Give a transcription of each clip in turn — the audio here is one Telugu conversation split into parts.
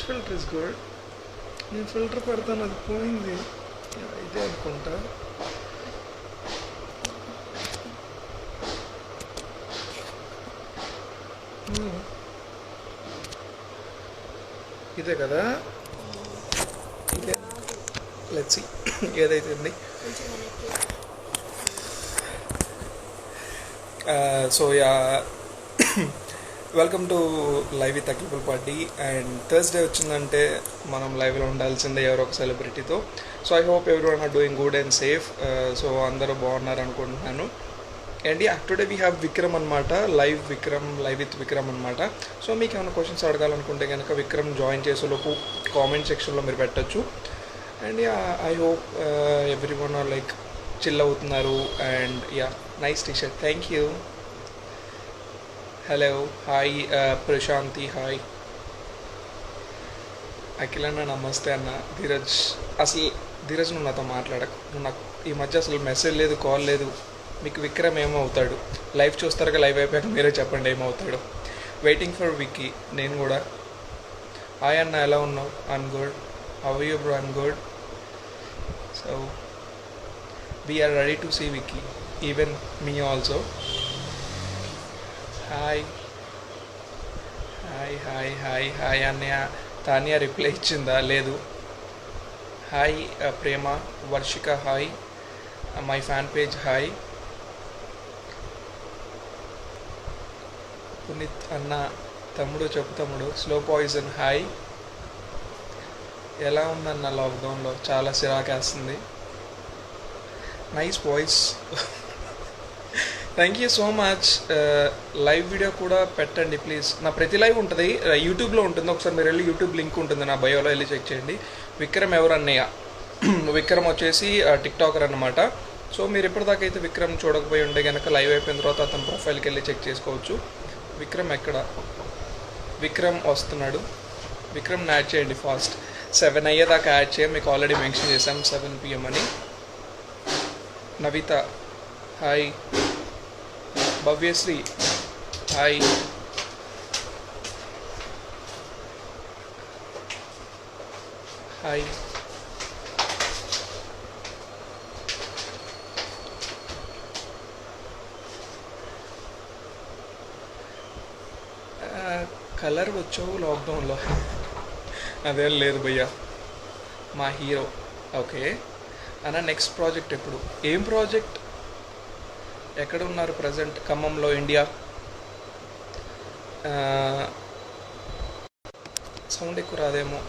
Which filter is good? నేను ఫిల్టర్ పెడతాను, అది పోయింది. ఇదే అనుకుంటా. ఇదే కదా, ఇదే. లెట్స్ సీ ఏదైతే ఉంది. So yeah, welcome to live with Akhil party. And Thursday వచ్చిందంటే మనం లైవ్లో ఉండాల్సిందే ఎవరో ఒక సెలబ్రిటీతో. సో ఐ హోప్ ఎవరి one or doing good and safe. So అందరూ బాగున్నారు అనుకుంటున్నాను. And yeah, today we have Vikram అనమాట, లైవ్ విత్ విక్రమ్ అనమాట. సో మీకు ఏమైనా క్వశ్చన్స్ అడగాలనుకుంటే కనుక విక్రమ్ జాయిన్ చేసేలోపు కామెంట్ సెక్షన్లో మీరు పెట్టచ్చు. And yeah, I hope every one are like chill అవుతున్నారు. And yeah, nice T shirt, thank you. Hello, hi Prashanti, hi Akhil అన్న, నమస్తే అన్న. ధీరజ్, అసలు ధీరజ్ నువ్వు నాతో మాట్లాడకు. నువ్వు నాకు ఈ మధ్య అసలు మెసేజ్ లేదు, కాల్ లేదు. మీకు విక్రమ్ ఏమవుతాడు? లైవ్ చూస్తారుగా, లైవ్ అయిపోయాక మీరే చెప్పండి ఏమవుతాడు. Waiting for Vicky. నేను కూడా. హాయ్ అన్న, ఎలా ఉన్నావు? I'm good. How you bro? I'm good. So we're ready to see Vicky, even me also. Hi hi hi hi hi అన్నయ్య. తానియా రిప్లై ఇచ్చిందా? లేదు. Hi Prema. Varshika hi. My fan page hi. Puneeth అన్న, తమ్ముడు చెప్పు తమ్ముడు. Slow poison hi. ఎలా ఉందన్న లాక్డౌన్లో? చాలా సిరాకేస్తుంది. Nice voice. Thank you so much. Live video కూడా పెట్టండి ప్లీజ్. నా ప్రతి లైవ్ ఉంటుంది, యూట్యూబ్లో ఉంటుంది. ఒకసారి మీరు వెళ్ళి యూట్యూబ్ లింక్ ఉంటుంది నా బయోలో, వెళ్ళి చెక్ చేయండి. విక్రమ్ ఎవరు అన్నయ్య? విక్రమ్ వచ్చేసి టిక్టాకర్ అన్నమాట. సో మీరు ఎప్పటిదాకా అయితే విక్రమ్ చూడకపోయి ఉంటే కనుక లైవ్ అయిపోయిన తర్వాత అతని ప్రొఫైల్కి వెళ్ళి చెక్ చేసుకోవచ్చు. విక్రమ్ ఎక్కడ? విక్రమ్ వస్తున్నాడు. విక్రమ్ని యాడ్ చేయండి ఫాస్ట్. 7 అయ్యేదాకా యాడ్ చేయం, మీకు ఆల్రెడీ మెన్షన్ చేసాం 7 PM అని. Navitha hi. Bhavyasri hi. Hi. Colour వచ్చావు లాక్డౌన్లో? అదేం లేదు భయ్యా, మా హీరో. ఓకే అన్న, నెక్స్ట్ ప్రాజెక్ట్ ఎప్పుడు? ఏం ప్రాజెక్ట్? ఎక్కడ ఉన్నారు ప్రజెంట్? ఖమ్మంలో, ఇండియా. సౌండ్ ఎక్కువ రాదేమో.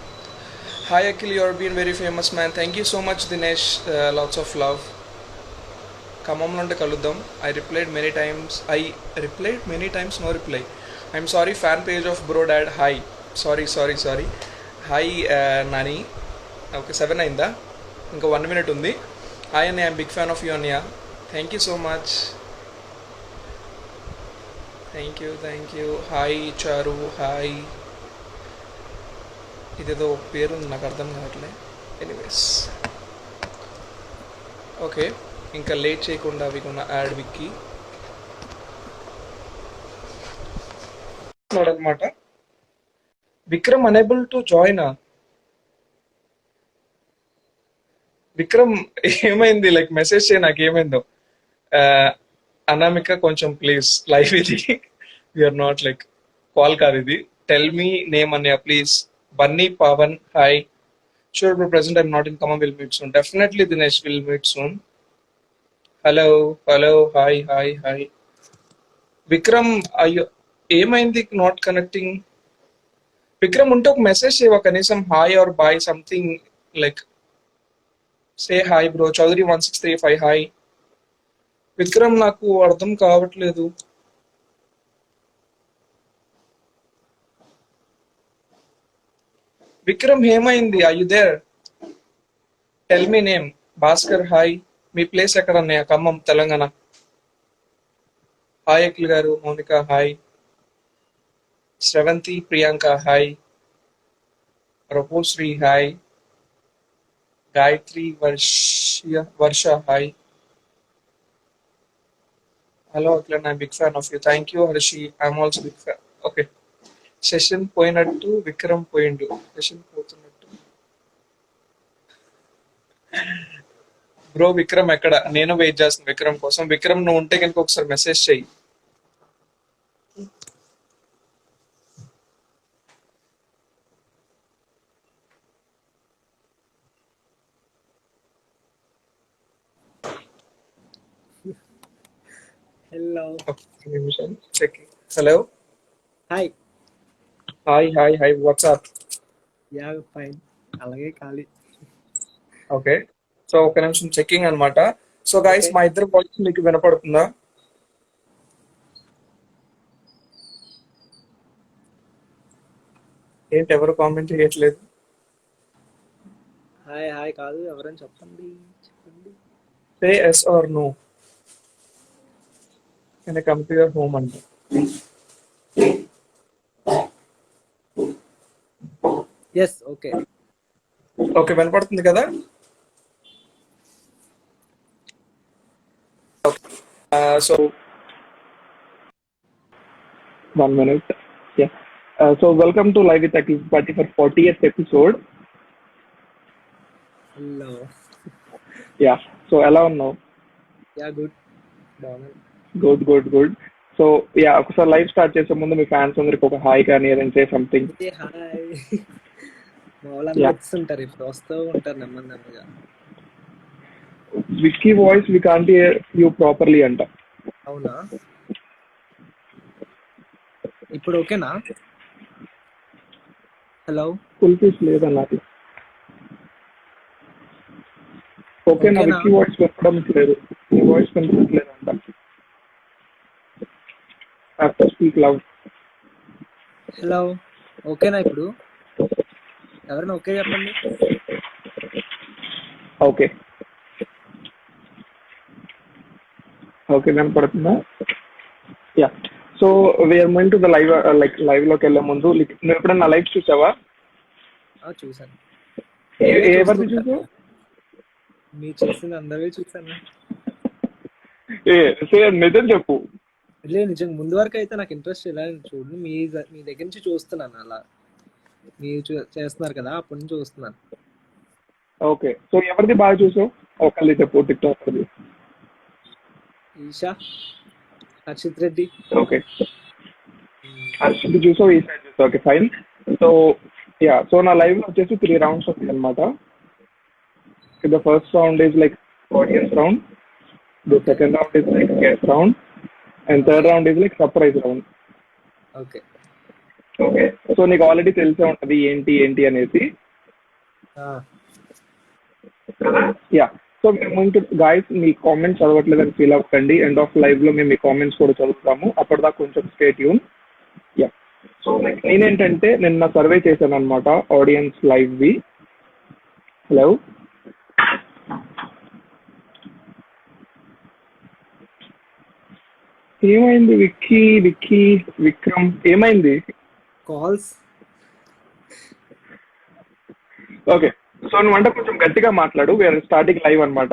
Hi Akhil, your been very famous man. Thank you so much Dinesh, lots of love. ఖమ్మంలో ఉంటే కలుద్దాం. I replied many times, no reply. I'm sorry, fan page of bro dad. Hi. Sorry. Hi Nani. Okay, 7 అయిందా? ఇంకా 1 minute ఉంది. హాయ్ అన్నయ్య, I'm big fan of you అన్నయ్య. Thank you so much. Thank you. Hi Charu, hi. ఇదేదో పేరు ఉంది, నాకు అర్థం కావట్లే. ఎనీవేస్, ఓకే, ఇంకా లేట్ చేయకుండా వికున్న యాడ్ విక్కి అనమాట. Vikram unable to join. Vikram ఏమైంది? లైక్ మెసేజ్ చేయి నాకు ఏమైందో. అనామిక కొంచెం ప్లీజ్, లైవ్ ఇది. వీఆర్ నాట్ లైక్ కాల్ కాదు ఇది. టెల్ మీ నేమ్ అన్నయ్య please. Bunny Pavan hi. Sure bro, present I'm not in Khammam, will meet soon. Definitely Dinesh, will meet soon. Hello hi. Vikram అయ్యో, ఏమైంది నాట్ కనెక్టింగ్? విక్రమ్ ఉంటే ఒక మెసేజ్ చేయవా కనీసం? Hi or bye something, like say hi bro. Chowdary 1635 hi. Vikram నాకు అర్థం కావట్లేదు. విక్రమ్ ఏమైంది? I you there? Tell me name. Bhaskar hi. మీ ప్లేస్ ఎక్కడ అన్నయ్య? ఖమ్మం, తెలంగాణ. హాయ్ అఖిల్ గారు. Mounika hi. Sravanthi Priyanka hi. Raghusri hi. Gayatri Varsha hi. Hello Akhil, I'm big fan of you. Thank you Harshi, I'm also big fan. Okay, session పోయినట్టు విక్రమ్ పోయిండు. Session పోతున్నట్టు bro. విక్రమ్ ఎక్కడ? నేను వెయిట్ చేస్తాను విక్రమ్ కోసం. విక్రమ్ నువ్వు ఉంటే కనుక ఒకసారి మెసేజ్ చెయ్యి. హలో ఒక్క నిమిషం check. Hello, hi. Hi hi hi, what's up? Yeah fine, అలాగే ఖాళీ. ఓకే, సో ఒక నిమిషం చెకింగ్ అన్నమాట. So guys, okay. మా ఇద్దరు వాయిస్ మీకు వినపడుతుందా? ఏంటి ఎవరు కామెంట్ చేయట్లేదు? హాయ్ హాయ్ కాదు, ఎవరైనా చెప్పండి. Say yes or no. Can I come to your home అంట. Yes, okay. ఓకే, వినపడుతుంది కదా? So 1 minute. Yeah. So welcome to Live with Akhil Party for 40th episode. Hello. Yeah. So ఎలా ఉన్నావు? యా గుడ్, బాగున్నాను. Good good good. So yeah, ఒకసారి లైవ్ స్టార్ట్ చేసే ముందు మీ ఫ్యాన్స్ అందరికి ఒక హాయ్ కానీ ఏదైనా సే సంథింగ్. హాయ్. మా వాళ్ళందరూ వస్తుంటారు, ఇప్పుడు వస్తూ ఉంటారు నెమ్మది నెమ్మదిగా. Vicky voice we can't hear you properly అంట. అవునా, ఇప్పుడు ఓకేనా? హలో, ఫుల్ పీస్ లేదన్నా. ఓకే, నా విక్కీ వాయిస్ వినపడం లేదు. నీ వాయిస్ వినపడలేదు అంట. After speak love. హలో, ఓకేనా ఇప్పుడు? ఎవరైనా ఓకే చెప్పండి. ఓకే ఓకే, వినపడుతుందా? Yeah. So we're going to the live. Like live లోకి వెళ్ళే ముందు నువ్వు ఎప్పుడన్నా లైవ్ చూసావా? చూసాను. ఎవరిది చూసావు? మీరు చేసింది అందరివి చూసాను. నిజం చెప్పు. లేదు, నిజంగా ముందు వరకు అయితే నాకు ఇంట్రెస్ట్ ఇలా చూడండి, మీ దగ్గర నుంచి చూస్తున్నాను. అలా మీరు చేస్తున్నారు కదా, అప్పటి నుంచి చూస్తున్నాను. ఓకే, సో ఎవరిది బాగా చూసావు? ఒకళ్ళది చెప్పు. టిక్ టాక్ అది. ఈషా, హర్షిత్ రెడ్డి. ఓకే, హర్షిత్ చూసావు, ఈ సైడ్ చూసావు. Okay fine. So yeah, so నా లైవ్ లో వచ్చేసి 3 rounds వస్తాయి అనమాట. The first round is like audience round, the second round is like guest round, and third round is like surprise round. Okay okay, so నీకు ఆల్రెడీ తెలిసే ఉంటది ఏంటి ఏంటి అనేసి. యా, సో మేము గాయస్ మీ కామెంట్స్ చదవట్లేదని ఫీల్ అవ్వకండి. ఎండ్ ఆఫ్ లైవ్ లో మేము మీ కామెంట్స్ కూడా చదువుతాము. అప్పటిదాకా కొంచెం stay tune. Yeah, so like నేనేంటంటే నిన్న సర్వే చేశాను అనమాట ఆడియన్స్ లైవ్ వి. హలో, ఏమైంది? విక్కీ విక్కీ విక్రమ్ ఏమైంది? కాల్స్. ఓకే, సో నువ్వంటే కొంచెం గట్టిగా మాట్లాడు. వీఆర్ స్టార్టింగ్ లైవ్ అనమాట.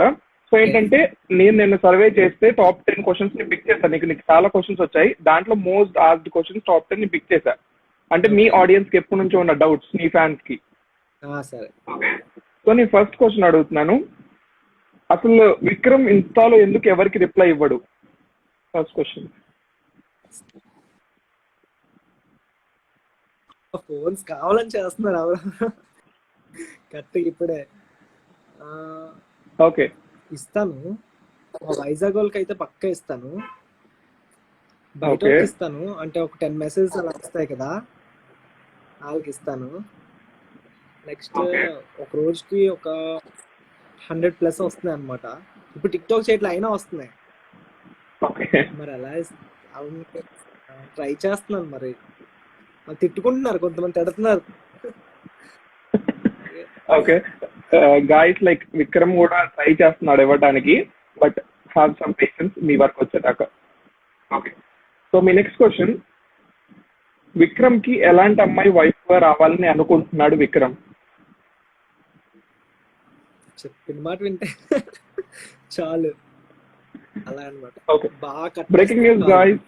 సో ఏంటంటే నేను నిన్న సర్వే చేస్తే టాప్ 10 క్వశ్చన్స్ ని పిక్ చేశాను. నీకు చాలా క్వశ్చన్స్ వచ్చాయి. దాంట్లో మోస్ట్ ఆస్క్డ్ క్వశ్చన్స్ టాప్ 10 ని పిక్ చేశా. అంటే మీ ఆడియన్స్ కి ఎప్పటి నుంచో ఉన్న డౌట్స్, నీ ఫ్యాన్స్ కి. సరే. సో నేను ఫస్ట్ క్వశ్చన్ అడుగుతున్నాను. అసలు విక్రమ్ ఇన్స్టాలో ఎందుకు ఎవరికి రిప్లై ఇవ్వడు? First question. ఫోన్స్ కావాలని చేస్తున్నారు ఎవరు కరెక్ట్. ఇప్పుడే ఓకే, ఇస్తాను. వైజాగ్ వాళ్ళకి అయితే పక్కా ఇస్తాను. బయట ఓకే, వాళ్ళకి ఇస్తాను. అంటే ఒక 10 మెసేజ్ అలా వస్తాయి కదా, వాళ్ళకి ఇస్తాను. నెక్స్ట్ ఒక రోజుకి ఒక 100+ వస్తున్నాయి అనమాట. ఇప్పుడు టిక్ టాక్ చేయట్లా అయినా వస్తున్నాయి. ఓకే, మరి అలా ట్రై చేస్తున్నాను. మరి తిట్టుకుంటున్నారు, కొంతమంది తిడుతున్నారు. ఓకే గాయస్, లైక్ విక్రమ్ కూడా ట్రై చేస్తున్నాడు ఇవ్వడానికి, but have some patience me work వచ్చేదాకా. ఓకే, సో మీ నెక్స్ట్ క్వశ్చన్. విక్రమ్ కి ఎలాంటి అమ్మాయి వైఫ్ గా రావాలని అనుకుంటున్నాడు విక్రమ్? చెప్పిన మాట వింటే చాలు, అలా అనమాట. ఓకే, బాగా breaking news guys.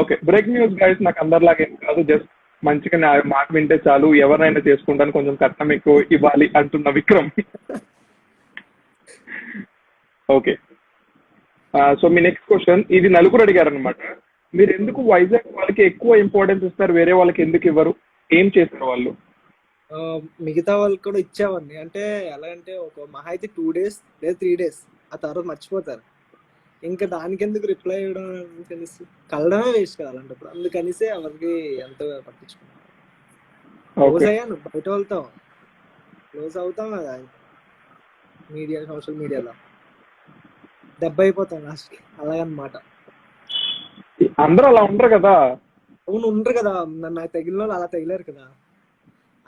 Okay, breaking news guys. నాకు అందరిలాగే కాదు, జస్ట్ మంచిగా నా మాట వింటే చాలు, ఎవరినైనా చేసుకుంటాను, కొంచెం కట్నం ఎక్కువ ఇవ్వాలి అంటున్న విక్రమ్. ఓకే. సో మీ నెక్స్ట్ క్వశ్చన్, ఇది నలుగురు అడిగారు అనమాట. మీరు ఎందుకు వైజాగ్ వాళ్ళకి ఎక్కువ ఇంపార్టెన్స్ ఇస్తారు, వేరే వాళ్ళకి ఎందుకు ఇవ్వరు? ఏం చేస్తారు వాళ్ళు? మిగతా వాళ్ళకి కూడా ఇచ్చేవాడిని. అంటే ఎలా అంటే ఒక మహా అయితే 2 days లేదా 3 days, ఆ తర్వాత మర్చిపోతారు. ఇంకా దానికి ఎందుకు రిప్లై ఇవ్వడం అనేసి కలడమే వేస్ట్ కదా అలాంటప్పుడు. అందుకనిసే ఎవరికి ఎంతో పట్టించుకున్నాను. Close okay. అయ్యాను బయట వాళ్ళతో, క్లోజ్ అవుతాం కదా మీడియా, సోషల్ మీడియాలో దెబ్బ అయిపోతాం లాస్ట్ అలాగనమాట. అందరూ అలా ఉండరు కదా. అవును ఉండరు కదా, నాకు తగిలిన వాళ్ళు అలా తగిలారు కదా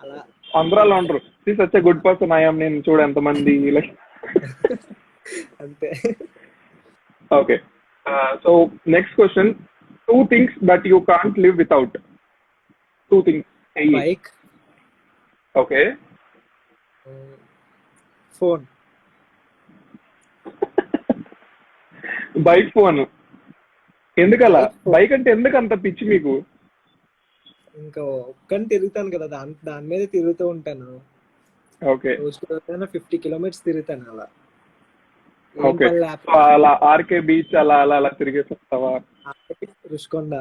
అలా. అందరూ అలా ఉండరు. Such a good person I'm, నేను చూడు ఎంతమంది లైక్. అంతే. Okay. So next question, 2 things that you can't live without. 2 things. Bike, okay. Phone. Bike, phone. ఎందుకలా? Phone. బైక్ అంటే ఎందుకు అంత పిచ్చి మీకు? ఇంకా ఒక్కని తిరుగుతాను కదా, దాని మీద తిరుగుతూ ఉంటాను. ఓకే. రోజుకి 50 kilometers తిరుగుతాను అలా. ఓకే. సో అలా ఆర్కే బీచ్ అలా అలా అలా తిరిగేసి వస్తావా? రుషికొండ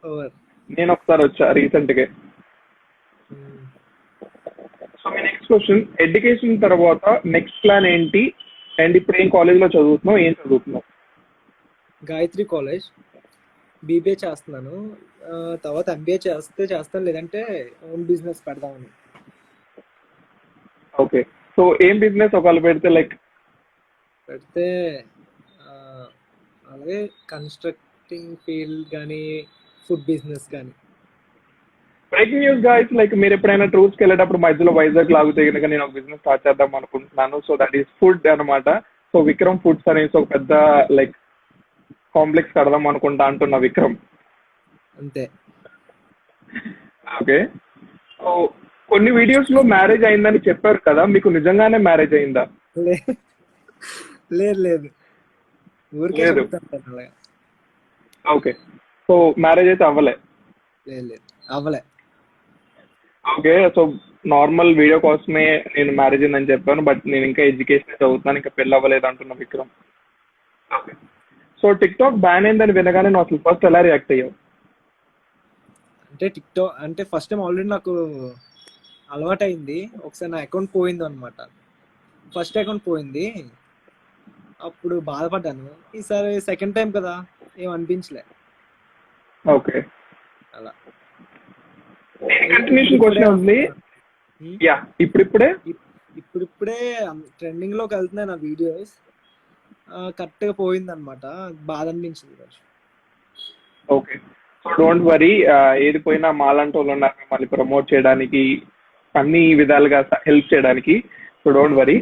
ఓవర్. నేను ఒకసారి వచ్చా రీసెంట్ గా. సో మీ నెక్స్ట్ క్వశ్చన్, ఎడ్యుకేషన్ తర్వాత నెక్స్ట్ ప్లాన్ ఏంటి, అండ్ ఇప్పుడు ఏం కాలేజ్ లో చదువుతున్నావు, ఏం చదువుతున్నావు? గాయత్రి కాలేజ్ బీబీఏ చేస్తున్నాను. తర్వాత ఎంబీఏ చేస్తాను, లేదంటే ఓన్ బిజినెస్ పెడదామని. ఓకే. సో ఏం బిజినెస్ ఒకవేళ పెడితే లైక్? పెడితే అలాగే కన్స్ట్రక్టింగ్ ఫీల్డ్ కానీ, ఫుడ్ బిజినెస్ కానీ. బ్రేకింగ్ న్యూస్ గాయ్స్, లైక్ మీరు ఎప్పుడైనా టూర్స్ కి వెళ్ళేటప్పుడు మధ్యలో వైజాగ్ లాగితే కనుక నేను ఒక బిజినెస్ స్టార్ట్ చేద్దాం అనుకుంటున్నాను. సో దట్ ఈస్ ఫుడ్ అనమాట. సో విక్రమ్ ఫుడ్స్ అనేసి ఒక పెద్ద లైక్ కాంప్లెక్స్ కడదాం అనుకుంటా అంటున్న విక్రమ్. అంతే. ఓకే. సో కొన్ని వీడియోస్ లో మ్యారేజ్ అయిందని చెప్పారు కదా, మీకు నిజంగానే మ్యారేజ్ అయిందా? లేదు ఊరికే లేదు. చెప్తాను అలాగా. ఓకే. సో మ్యారేజ్ అయితే అవ్వలే? లేదు అవ్వలే. ఓకే. సో నార్మల్ వీడియో కోసమే నేను మ్యారేజ్ అయిందని చెప్పాను, బట్ నేను ఇంకా ఎడ్యుకేషన్ చదువుతున్నాను, ఇంకా పెళ్ళి అవ్వలేదు అంటున్న Vikram. Okay. So tick talk ban అయిందని వినగానే నువ్వు అసలు ఫస్ట్ ఎలా రియాక్ట్ అయ్యావు? అంటే టిక్టాక్ అంటే ఫస్ట్ టైం ఆల్రెడీ నాకు అలవాటు అయింది. ఒకసారి నా అకౌంట్ పోయింది అనమాట, ఫస్ట్ అకౌంట్ పోయింది. అప్పుడు బాధపడ్డాను. ఈసారి సెకండ్ టైం కదా, ఏం అనిపించలే ఓకే. అలా. కంటిన్యూషన్ క్వశ్చన్ ఉంది. యా, ఇప్పుడిప్పుడే ట్రెండింగ్ లోకి వెళ్తున్నాయి నా వీడియోస్. కరెక్ట్ గా పోయింది అనమాట, బాధ అనిపించింది కొంచెం. ఓకే. సో డోంట్ వరీ, ఏది పోయినా మాలాంటి వాళ్ళు ఉన్నారు మిమ్మల్ని ప్రమోట్ చేయడానికి, అన్ని విధాలుగా హెల్ప్ చేయడానికి. So don't worry.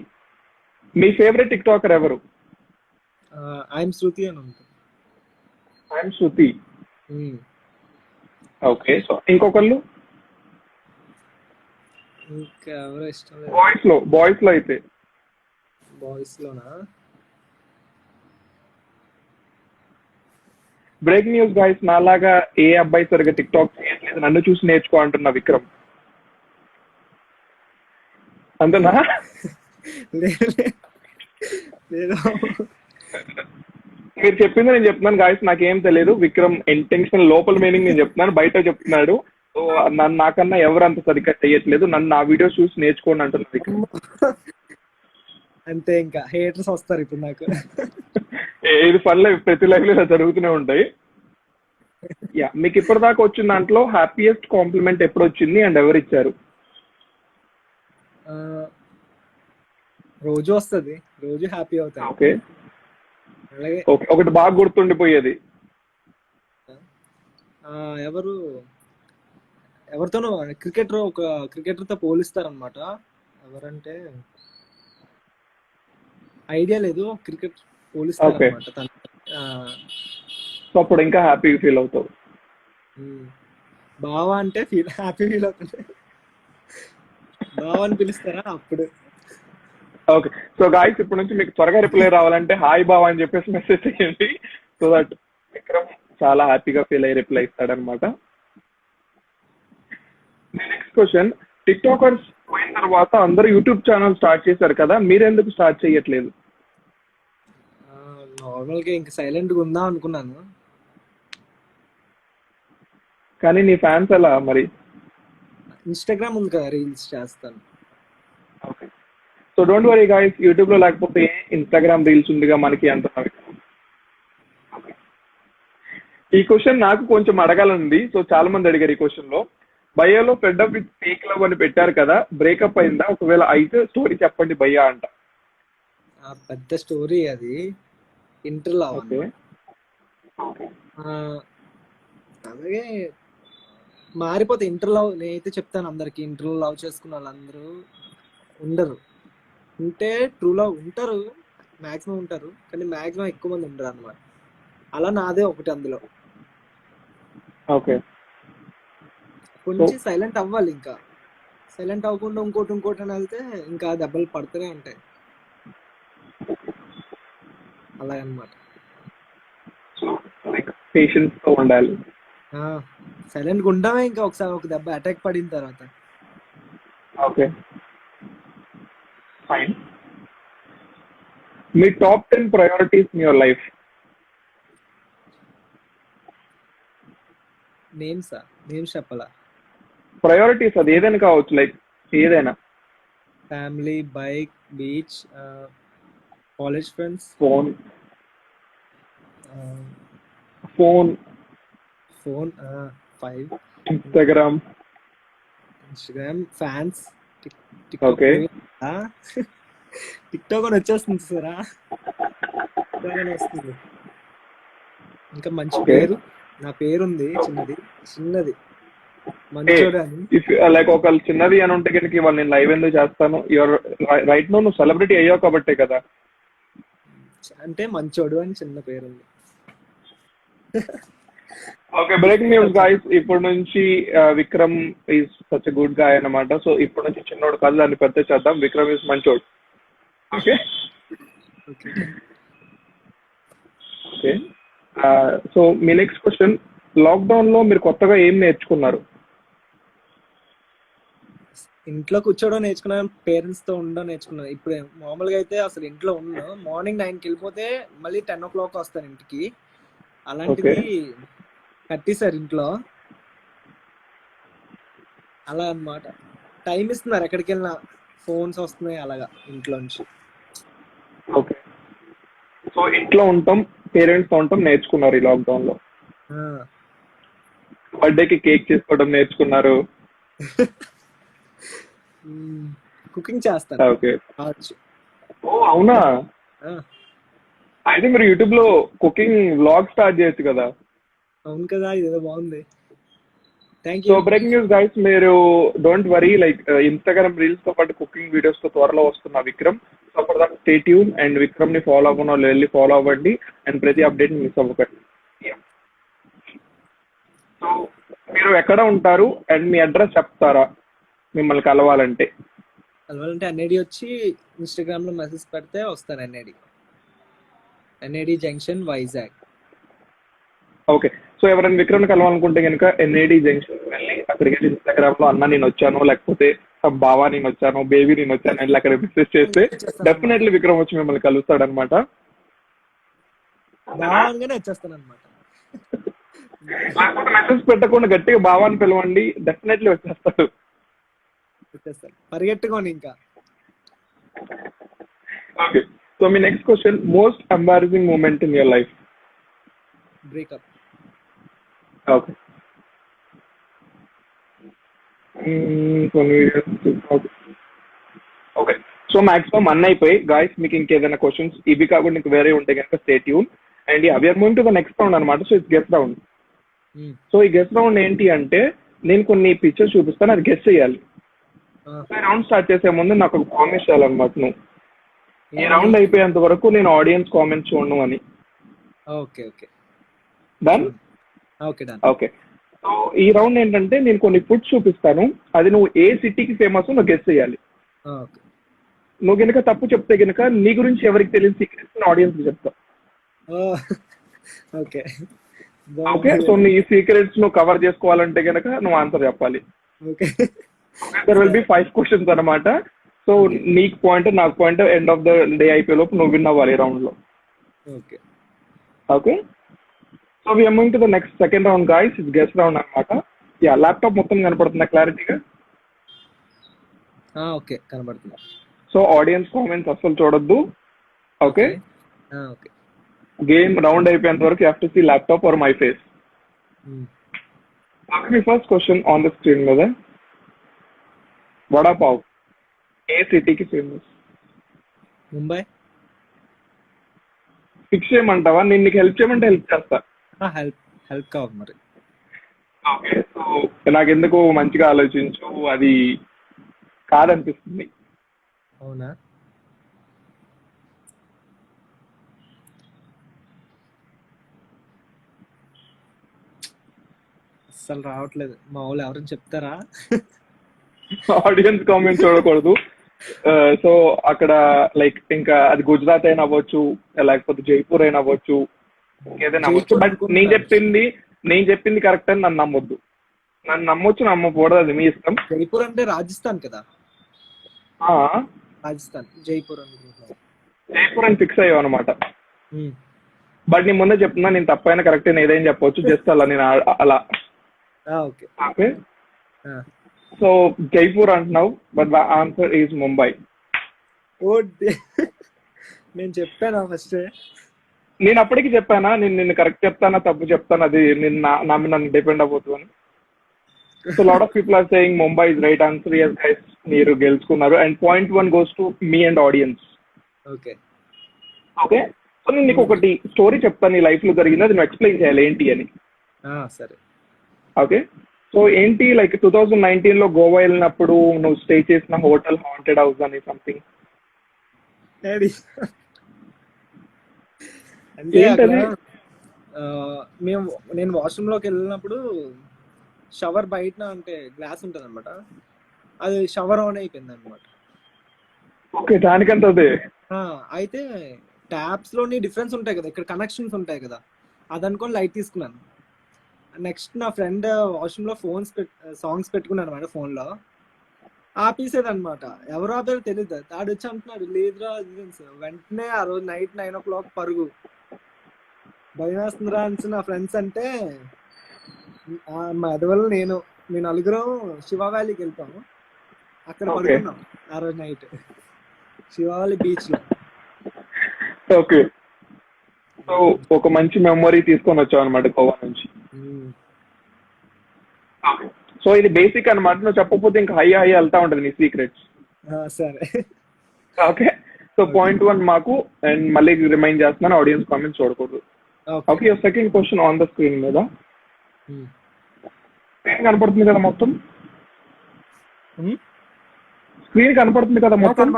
Me favourite tick talker ఎవరు? ఐఎమ్ శృతి అని ఉంటుంది. I'm Shruti. ఓకే. సో ఇంకొకళ్ళు? ఇంకా ఎవరో ఇష్టం లేదు. బాయ్స్ లో అయితే? బాయ్స్ లోనా? బ్రేకింగ్ న్యూస్ గాయ్స్, నాలాగా ఏ అబ్బాయి సరిగా టిక్ టాక్ చేయట్లేదు, నన్ను చూసి నేర్చుకో అంటున్నా విక్రమ్. అంతేనా? లేదు. మీరు చెప్పింది నేను చెప్తున్నాను గాయస్, నాకేం తెలియదు. విక్రమ్ ఇంటెన్షన్ లోపల మీనింగ్ నేను చెప్తున్నాను, బయట చెప్తున్నాడు. సో నన్ను నాకన్నా ఎవరు అంత సరిగ్గా చేయట్లేదు, నన్ను నా వీడియోస్ చూసి నేర్చుకోండి అంటున్నా విక్రమ్. అంతే, ఇంకా హేటర్స్ వస్తారు ఇప్పుడు నాకు. ఇది పనిలో ప్రతి లైఫ్ లో ఇలా జరుగుతూనే ఉంటాయి. యా, మీకు ఇప్పటిదాకా వచ్చిన దాంట్లో హ్యాపీయెస్ట్ కాంప్లిమెంట్ ఎప్పుడు వచ్చింది అండ్ ఎవరు ఇచ్చారు? రోజు వస్తుంది, రోజు హ్యాపీ అవుతాను. ఓకే. అలాగే ఓకే. ఒకటి బాగా గుర్తుండిపోయేది? ఎవరితోనో ఒక క్రికెటర్ తో పోలిస్తారనమాట. ఎవరంటే ఐడియా లేదు, క్రికెట్ పోలిస్తారనమాట తను. సో అప్పుడు ఇంకా హ్యాపీ ఫీల్ అవుతావు? బావా అంటే హ్యాపీ ఫీల్ అవుతుంది. బావా అని పిలుస్తారా అప్పుడు. ఓకే. సో గాయ్స్, ఇప్పటి నుంచి మీకు త్వరగా రిప్లై రావాలంటే హాయ్ బావా అని చెప్పేసి మెసేజ్ చేయండి. సో దట్ విక్రమ్ చాలా హ్యాపీగా ఫీల్ అయ్యి రిప్లై ఇస్తాడనమాట. నెక్స్ట్ క్వశ్చన్, టిక్ టాకర్స్ పోయిన తర్వాత అందరూ యూట్యూబ్ ఛానల్ స్టార్ట్ చేశారు కదా, మీరెందుకు స్టార్ట్ చేయట్లేదు? నార్మల్ గా ఇంకా సైలెంట్ గా ఉందాం అనుకున్నాను. కానీ నీ ఫ్యాన్స్ ఎలా మరి? ఇన్స్టాగ్రామ్ ఉంది కదా, రీల్స్ చేస్తాను. Okay, so don't worry guys, YouTube లో లేకపోతే ఇన్స్టాగ్రామ్ రీల్స్ ఉందిగా మనకి అంటున్నారు. ఈ క్వశ్చన్ నాకు కొంచెం అడగాలండి. సో చాలా మంది అడిగారు ఈ క్వశ్చన్ లో. బయోలో fed up with fake love అని పెట్టారు కదా, బ్రేకప్ అయిందా? ఒకవేళ అయితే స్టోరీ చెప్పండి భయ్యా అంట. పెద్ద స్టోరీ అది. Inter love. ఓకే, అలాగే మారిపోతే ఇంటర్ లవ్. నేనైతే చెప్తాను అందరికి, ఇంటర్ లవ్ చేసుకున్న వాళ్ళందరూ ఉండరు. ఉంటే ట్రూ లవ్ ఉంటారు, మాక్సిమం ఉంటారు, కానీ మాక్సిమం ఎక్కువ మంది ఉండరు అన్నమాట. అలా నాదే ఒకటి అందులో. ఓకే, కొంచెం సైలెంట్ అవ్వాలి. ఇంకా సైలెంట్ అవ్వకుండా ఇంకోటి అని వెళ్తే ఇంకా దెబ్బలు పడుతూనే ఉంటాయి. అలాగనమాట. పేషెన్స్ తో ఉండాలి. సైలెంట్ గా ఉండమే. ఇంకా ఒకసారి ఒక దెబ్బ అటాక్ పడిన తర్వాత. Okay, fine. Me top 10 priorities in your life? Names చెప్పాలా? ప్రయారిటీస్ అది ఏదైనా కావచ్చు, లైక్ ఏదైనా. Family, bike, beach, college friends, phone, phone, 5, Instagram, fans, okay, tick talk అని వచ్చేస్తుంది సారా. వస్తుంది. ఇంకా మంచి పేరు. నా పేరుంది చిన్నది మంచోడు అని. లైక్ ఒక చిన్నది అని ఉంటే కనుక ఇవాళ నేను లైవ్ ఎందుకు చేస్తాను? యువర్ రైట్ నో, నువ్వు సెలబ్రిటీ అయ్యావు కాబట్టే కదా. అంటే మంచోడు అని చిన్న పేరుంది. Okay, breaking news guys. ఇప్పటి నుంచి Vikram is such good guy అన్నమాట. సో ఇప్పటి నుంచి చిన్నోడు కాదు, దాన్ని పెద్ద చేద్దాం. విక్రమ్ ఈజ్ మంచోడు. Okay, okay. సో మీ నెక్స్ట్ క్వశ్చన్, లాక్డౌన్ లో మీరు కొత్తగా ఏం నేర్చుకున్నారు? ఇంట్లో కూర్చోవడం నేర్చుకున్నాను, పేరెంట్స్ తో ఉండడం నేర్చుకున్నాను. ఇప్పుడు మామూలుగా అయితే అసలు ఇంట్లో ఉన్నాను. మార్నింగ్ 9కి వెళ్ళిపోతే మళ్ళీ 10 o'clock వస్తాను ఇంటికి. అలాంటిది కట్టేశారు ఇంట్లో. అలా అన్నమాట. టైం ఇస్తున్నారు, ఎక్కడికి వెళ్ళినా ఫోన్స్ వస్తున్నాయి అలాగా ఇంట్లో నుంచి. ఓకే, సో ఇంట్లో ఉంటాం, పేరెంట్స్ తో ఉంటాం నేర్చుకున్నారు ఈ లాక్డౌన్ లో. బర్త్డేకి కేక్ చేసుకోవడం నేర్చుకున్నారు. కుకింగ్ చేస్తాను. ఓకే, ఓ అవునా? అయితే మీరు యూట్యూబ్ లో కుకింగ్ వ్లాగ్ స్టార్ట్ చేయొచ్చు కదా. అవును కదా, ఇదేదో బాగుంది. సో బ్రేకింగ్ న్యూస్ గైస్, మీరు don't worry, like Instagram reels తో పాటు కుకింగ్ వీడియోస్ తో త్వరలో వస్తున్న విక్రమ్. సో అప్పుడు దాకా స్టే ట్యూన్ అండ్ విక్రమ్ ని ఫాలో అవ్వను వాళ్ళు వెళ్ళి ఫాలో అవ్వండి అండ్ ప్రతి అప్డేట్ మిస్ అవ్వకండి. సో మీరు ఎక్కడ ఉంటారు అండ్ మీ అడ్రస్ చెప్తారా మిమ్మల్ని కలవాలంటే? ఎన్ఐడి వచ్చి ఇన్స్టాగ్రామ్ లో మెసేజ్ పెడితే వస్తాను. NID junction, Vizag. Okay, so ఎవరైనా విక్రమ్ కలవాలనుకుంటే కనుక ఎన్ఐడి జంక్షన్ వెళ్ళి అక్కడికి వెళ్ళి ఇన్స్టాగ్రామ్ లో అన్న నేను వచ్చాను, లేకపోతే బావా నేను వచ్చాను, బేబీ నేను వచ్చాను వెళ్ళి అక్కడ మెసేజ్ చేస్తే డెఫినెట్లీ విక్రమ్ వచ్చి మిమ్మల్ని కలుస్తాడు అనమాట. వచ్చేస్తాను అనమాట. లేకపోతే మెసేజ్ పెట్టకుండా గట్టిగా బావాని పిలవండి, డెఫినెట్లీ వచ్చేస్తాడు. పరిగెట్టుకోండి ఇంకా. ఓకే, సో మీ next question, most embarrassing moment in your life? Breakup. Okay, okay. So maximum అన్నీ అయిపోయి గాయస్. మీకు ఇంకేదైనా క్వశ్చన్స్ ఇవి కాకుండా ఇంక వేరే ఉంటే కనుక stay tune and we're moving to the next round అనమాట. So it's guess round. So ఈ గెస్ రౌండ్ ఏంటి అంటే నేను కొన్ని పిక్చర్స్ చూపిస్తాను, అది గెస్ చేయాలి. రౌండ్ స్టార్ట్ చేసే ముందు నాకు ఒక ప్రామిస్ చేయాలన్నమాట, నువ్వు ఈ రౌండ్ అయిపోయేంత వరకు నేను ఆడియన్స్ కామెంట్స్ చూడను అని. Okay, okay, done. Okay, done. Okay, so ఈ రౌండ్ ఏంటంటే నేను కొన్ని ఫుడ్స్ చూపిస్తాను, అది నువ్వు ఏ సిటీకి ఫేమస్ నువ్వు గెస్ చేయాలి. నువ్వు కనుక తప్పు చెప్తే కనుక నీ గురించి ఎవరికి తెలియని సీక్రెట్స్ ఆడియన్స్ చెప్తావు. ఓకే, ఓకే, సో నీ సీక్రెట్స్ నువ్వు కవర్ చేసుకోవాలంటే కనుక నువ్వు ఆన్సర్ చెప్పాలి. Okay. There will be 5 questions అనమాట. So Okay. నీకు పాయింట్ నాకు point end of the day అయిపోయే లోపు నువ్వు విన్ అవ్వాలి రౌండ్ లో. Okay. Okay, so we moving to the next second round guys, it's guess round అనమాట. యా, ల్యాప్టాప్ మొత్తం కనపడుతుందా క్లారిటీగా? ఓకే కనబడుతుంది. సో ఆడియన్స్ కామెంట్స్ అస్సలు చూడొద్దు. Okay, okay. గేమ్ రౌండ్ అయిపోయేంత వరకు you have to see laptop or my face. మీ first question on the screen మీద, వడాపావ్ ఏ సిటీకి ఫేమస్? ముంబై. ఫిక్స్ చేయమంటావా? నేను నీకు హెల్ప్ చేయమంటే హెల్ప్ చేస్తా. హెల్ప్ కావాలి మరి. ఓకే, సో నాకు ఎందుకు మంచిగా ఆలోచించు, అది కాదనిపిస్తుంది. అవునా? అస్సలు రావట్లేదు. మా వాళ్ళు ఎవరైనా చెప్తారా? ఆడియన్స్ కామెంట్ చూడకూడదు. సో అక్కడ లైక్ ఇంకా అది గుజరాత్ అయినా అవ్వచ్చు, లేకపోతే జైపూర్ అయినా అవ్వచ్చు, ఏదైనా అవ్వచ్చు. జైపూర్ బట్ నేను చెప్పింది కరెక్ట్ అని నన్ను నమ్మొద్దు. నన్ను నమ్మొచ్చు, నమ్మకూడదు, అది మీ ఇష్టం. జైపూర్ అంటే రాజస్థాన్ కదా. ఆ, రాజస్థాన్, జైపూర్ అనుకుంటున్నాను. జైపూర్ అని ఫిక్స్ అయ్యావు అనమాట. బట్ నేను ముందే చెప్తున్నా, నేను తప్పైనా కరెక్ట్ అని ఏదైనా చెప్పవచ్చు. జస్ట్ అలా నేను అలా. ఓకే. ఓకే, సో జైపూర్ అంటున్నావు, but the answer is Mumbai. నేను చెప్పానా ఫస్ట్? నేను అప్పటికి చెప్పానా నిన్ను కరెక్ట్ చెప్తానా తప్పు చెప్తాను, అది నిన్న నా మీద నన్ను డిపెండ్ అవ్వబోతుంది. So lot of people are saying Mumbai is right answer. yes guys, మీరు గెలుచుకున్నారు. అండ్ .1 goes to మీ and audience. Okay. Okay, so నేను నీకు ఒకటి స్టోరీ చెప్తాను, నీ లైఫ్ లో జరిగింది, అది నువ్వు ఎక్స్ప్లెయిన్ చేయాలి ఏంటి అని. సరే. ఓకే, సో ఏంటి, లైక్ 2019 లో గోవా వెళ్ళినప్పుడు నువ్వు స్టే చేసిన హోటల్ హాంటెడ్ హౌస్ అని సంథింగ్. అంటే ఏంటది? నేను వాష్రూమ్ లోకి వెళ్ళినప్పుడు షవర్ బయట అంటే గ్లాస్ ఉంటుంది అనమాట, అది షవర్ ఆన్ అయిపోయింది అనమాట. ఓకే, దానికంత అదే. అయితే ట్యాప్స్ లోని డిఫరెన్స్ ఉంటాయి కదా, ఇక్కడ కనెక్షన్స్ ఉంటాయి కదా, అది అనుకొని లైట్ తీసుకున్నాను. నెక్స్ట్ నా ఫ్రెండ్ వాష్రూమ్ లో సాంగ్స్ పెట్టుకున్నాను అనమాట ఫోన్ లో, ఆపేసేది అనమాట. ఎవరో ఆపేదో తెలియదు, తాడు వచ్చి అంటున్నాడు లేదురా వెంటనే ఆ రోజు నైట్ 9 o'clock పరుగు. భయం వేస్తుందిరా అని నా ఫ్రెండ్స్ అంటే, మా అదవల్ల మీ నలుగురం శివ వ్యాలీకి వెళ్తాము, అక్కడ పడుకున్నాం ఆ రోజు నైట్ శివ వ్యాలీ బీచ్ లో. ఓకే, సో ఒక మంచి మెమొరీ తీసుకొని వచ్చావు అనమాట గోవా నుంచి. సో ఇది బేసిక్ అనమాట, నువ్వు చెప్పకపోతే ఇంకా హై వెళ్తా ఉంటుంది నీ సీక్రెట్స్. సరే. ఓకే, సో .1 మాకు. అండ్ మళ్ళీ రిమైండ్ చేస్తున్నాను, ఆడియన్స్ కామెంట్స్ చూడకూడదు. Okay, second question on the screen మీద. స్క్రీన్ కనపడుతుంది కదా మొత్తం? స్క్రీన్ కనపడుతుంది కదా మొత్తం?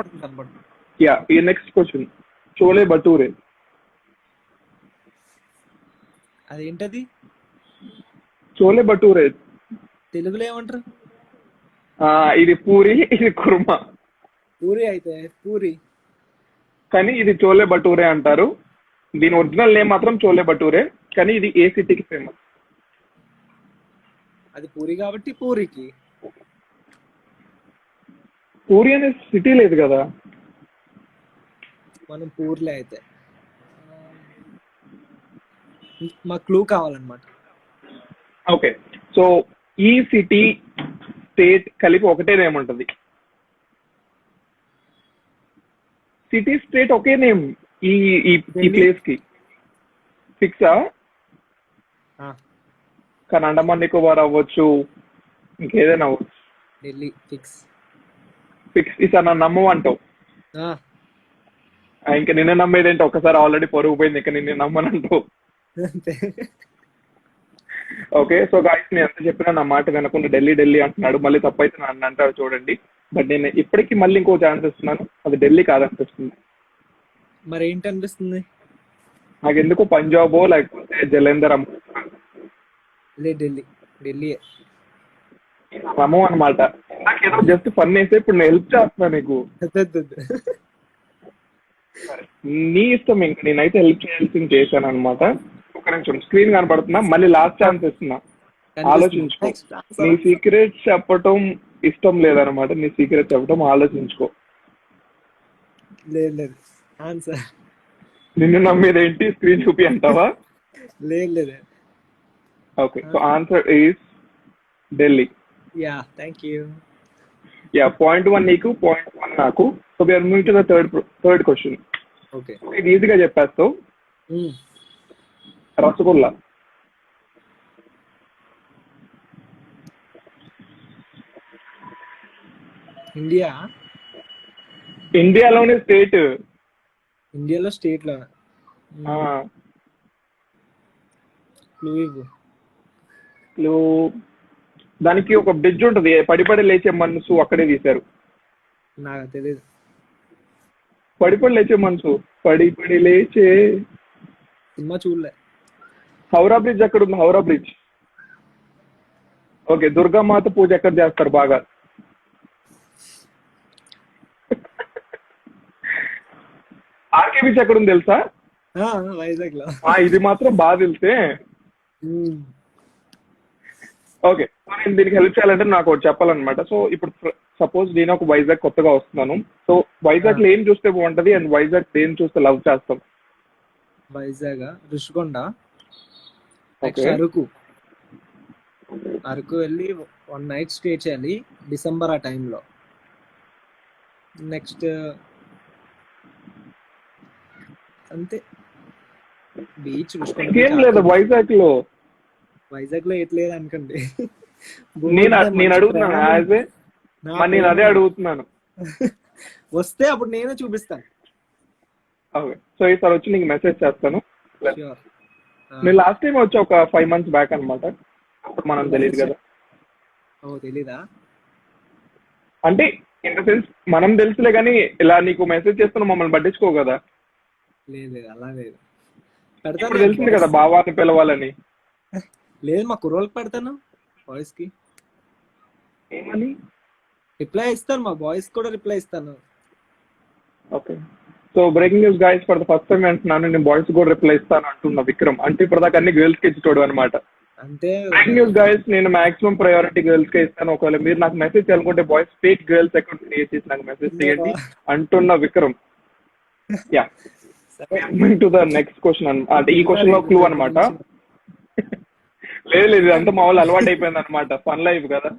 యా, ఈ నెక్స్ట్ క్వశ్చన్, చోలే భటూరే. అదేంటది? చోలే భటూరే తెలుగులో ఏమంటారు? ఇది పూరి, ఇది కుర్మా. పూరి అయితే పూరి, కానీ ఇది చోలే భటూరే అంటారు. దీని ఒరిజినల్ నేమ్ మాత్రం చోలే భటూరే, కానీ ఇది ఏ సిటీకి ఫేమస్? అది పూరి కాబట్టి పూరికి. పూరి అనే సిటీ లేదు కదా. మనం పూర్లే అయితే. మా క్లూ కావాలన్నమాట. ఓకే, సో ఈ సిటీ స్టేట్ కలిపి ఒకటే నేమ్ ఉంటుంది. సిటీ స్టేట్ ఒకే నేమ్ ఈ ప్లేస్ కి. ఫిక్సా? కానీ అండమాన్ నికోబార్ అవ్వచ్చు, ఇంకేదైనా అవ్వచ్చు. ఢిల్లీ ఫిక్స్. ఫిక్స్. ఈసారి నన్ను నమ్మమంటావు? ఇంకా నిన్న నమ్మేదేంటి, ఒకసారి ఆల్రెడీ పొరుగు పోయింది, ఇంకా నిన్ను నమ్మనంటావు. ఓకే, సో గాయస్ నేను ఎంత చెప్పినా నా మాట వినకుండా ఢిల్లీ అంటున్నాడు. మళ్ళీ తప్పైతే నన్ను అంటారు చూడండి. బట్ నేను ఇప్పటికీ మళ్ళీ ఇంకో ఛాన్స్ ఇస్తున్నాను, అది ఢిల్లీ కాదనిపిస్తుంది. మరి ఏంటి అనిపిస్తుంది? నాకు ఎందుకు పంజాబో లేకపోతే జలంధర్ ఢిల్లీ రమో అనమాట. నాకు ఏదో జస్ట్ ఫన్ వేస్తే ఇప్పుడు నేను హెల్ప్ చేస్తున్నా నీకు. నీ ఇష్టం, ఇంక నేనైతే హెల్ప్ చేయాల్సింది చేశాను అనమాట. ఒక నిమిషం, స్క్రీన్ కనపడుతున్నా, మళ్ళీ లాస్ట్ ఛాన్స్ ఇస్తున్నా. ఆలోచించుకో. నెక్స్ట్ నీ సీక్రెట్ చెప్పటం ఇష్టం లేదనమాట, నీ సీక్రెట్ చెప్పటం ఆలోచించుకో. లేదు లేదు ఆన్సర్. నిన్ను నమ్మేదేంటి, స్క్రీన్ చూపి అంటావా? లేదు లేదు. Okay, so answer is Delhi. Yeah thank you. Yeah, .1 నీకు, .1 నాకు. So we're moving to the third question. Okay. ఇది ఈజీగా చెప్పేస్తావు. రసగుల్లా. ఇండియా. ఇండియాలోనే స్టేట్. ఇండియాలో స్టేట్ లో క్లూ ఇవ్వు. దానికి ఒక బ్రిడ్జ్ ఉంటది, పడిపడి లేచే మనసు అక్కడే తీశారు. నాకు తెలియదు. పడిపడి లేచే మనసు, పడి లేచే. సినిమా చూడలే. హౌరా బ్రిడ్జ్ ఎక్కడ ఉంది? హౌరా బ్రిడ్జ్. ఓకే, దుర్గామాత పూజ ఎక్కడ చేస్తారు బాగా? ఆర్కే బీచ్ ఎక్కడ ఉంది తెలుసా? వైజాగ్ లో. ఇది మాత్రం బాగా తెలిసే. ఓకే, నేను దీనికి హెల్ప్ చేయాలంటే నాకు ఒకటి చెప్పాలన్నమాట. సో ఇప్పుడు సపోజ్ నేను ఒక వైజాగ్ కొత్తగా వస్తున్నాను. సో వైజాగ్ లో ఏం చూస్తే బాగుంటది అండ్ వైజాగ్ ఏం చూస్తే లవ్ చేస్తాం? వైజాగ్ ఋషికొండ, ఓకే, అరకు. అరకు వెళ్ళి 1 నైట్ స్టే చేయాలి డిసెంబర్ ఆ టైంలో. నెక్స్ట్ అంతే. బీచ్ ఇంకేం లేదు వైజాగ్ లో. వైజాగ్ లో ఎట్లేదు అనుకోండి. నేను అడుగుతున్నాను యాజ్ ఏ, నేను అదే అడుగుతున్నాను. వస్తే అప్పుడు నేనే చూపిస్తాను. ఓకే, సో ఈసారి వచ్చి నీకు మెసేజ్ చేస్తాను. Sure. నేను లాస్ట్ టైం వచ్చి ఒక 5 months బ్యాక్ అనమాట. అప్పుడు మనం తెలియదు కదా. ఓ తెలీదా? అంటే ఇన్ ద సెన్స్ మనం తెలుసులే కానీ ఇలా నీకు మెసేజ్ చేస్తున్నా మమ్మల్ని పట్టించుకో కదా. లేదు లేదు అలా లేదు. ఇప్పుడు తెలిసింది కదా బావాని పిలవాలని. లేదు మా కుర్రోళ్ళకి పెడతాను, బాయ్స్ కి ఏమని రిప్లై ఇస్తాను, మా బాయ్స్ కూడా రిప్లై ఇస్తాను. Okay, so breaking news guys, for the first time అంటున్నాను, నేను బాయ్స్ కూడా రిప్లై ఇస్తాను అంటున్నా విక్రమ్. అంటే ఇప్పుడు దాకా అన్ని గర్ల్స్ కి ఇచ్చేటోడు అనమాట. అంటే బ్రేకింగ్ న్యూస్ గైస్, నేను మాక్సిమం ప్రయారిటీ గర్ల్స్ కే ఇస్తాను. ఒకవేళ మీరు నాకు మెసేజ్ చేయాలనుకుంటే boys fake girls account create చేసి నాకు మెసేజ్ చేయండి అంటున్న Vikram. Yeah, to the next question. అంటే ఈ క్వశ్చన్ లో క్లూ అనమాట. లేదు లేదు, అంతా మా వాళ్ళు అలవాటు అయిపోయింది అనమాట, ఫన్ లైఫ్ కదా.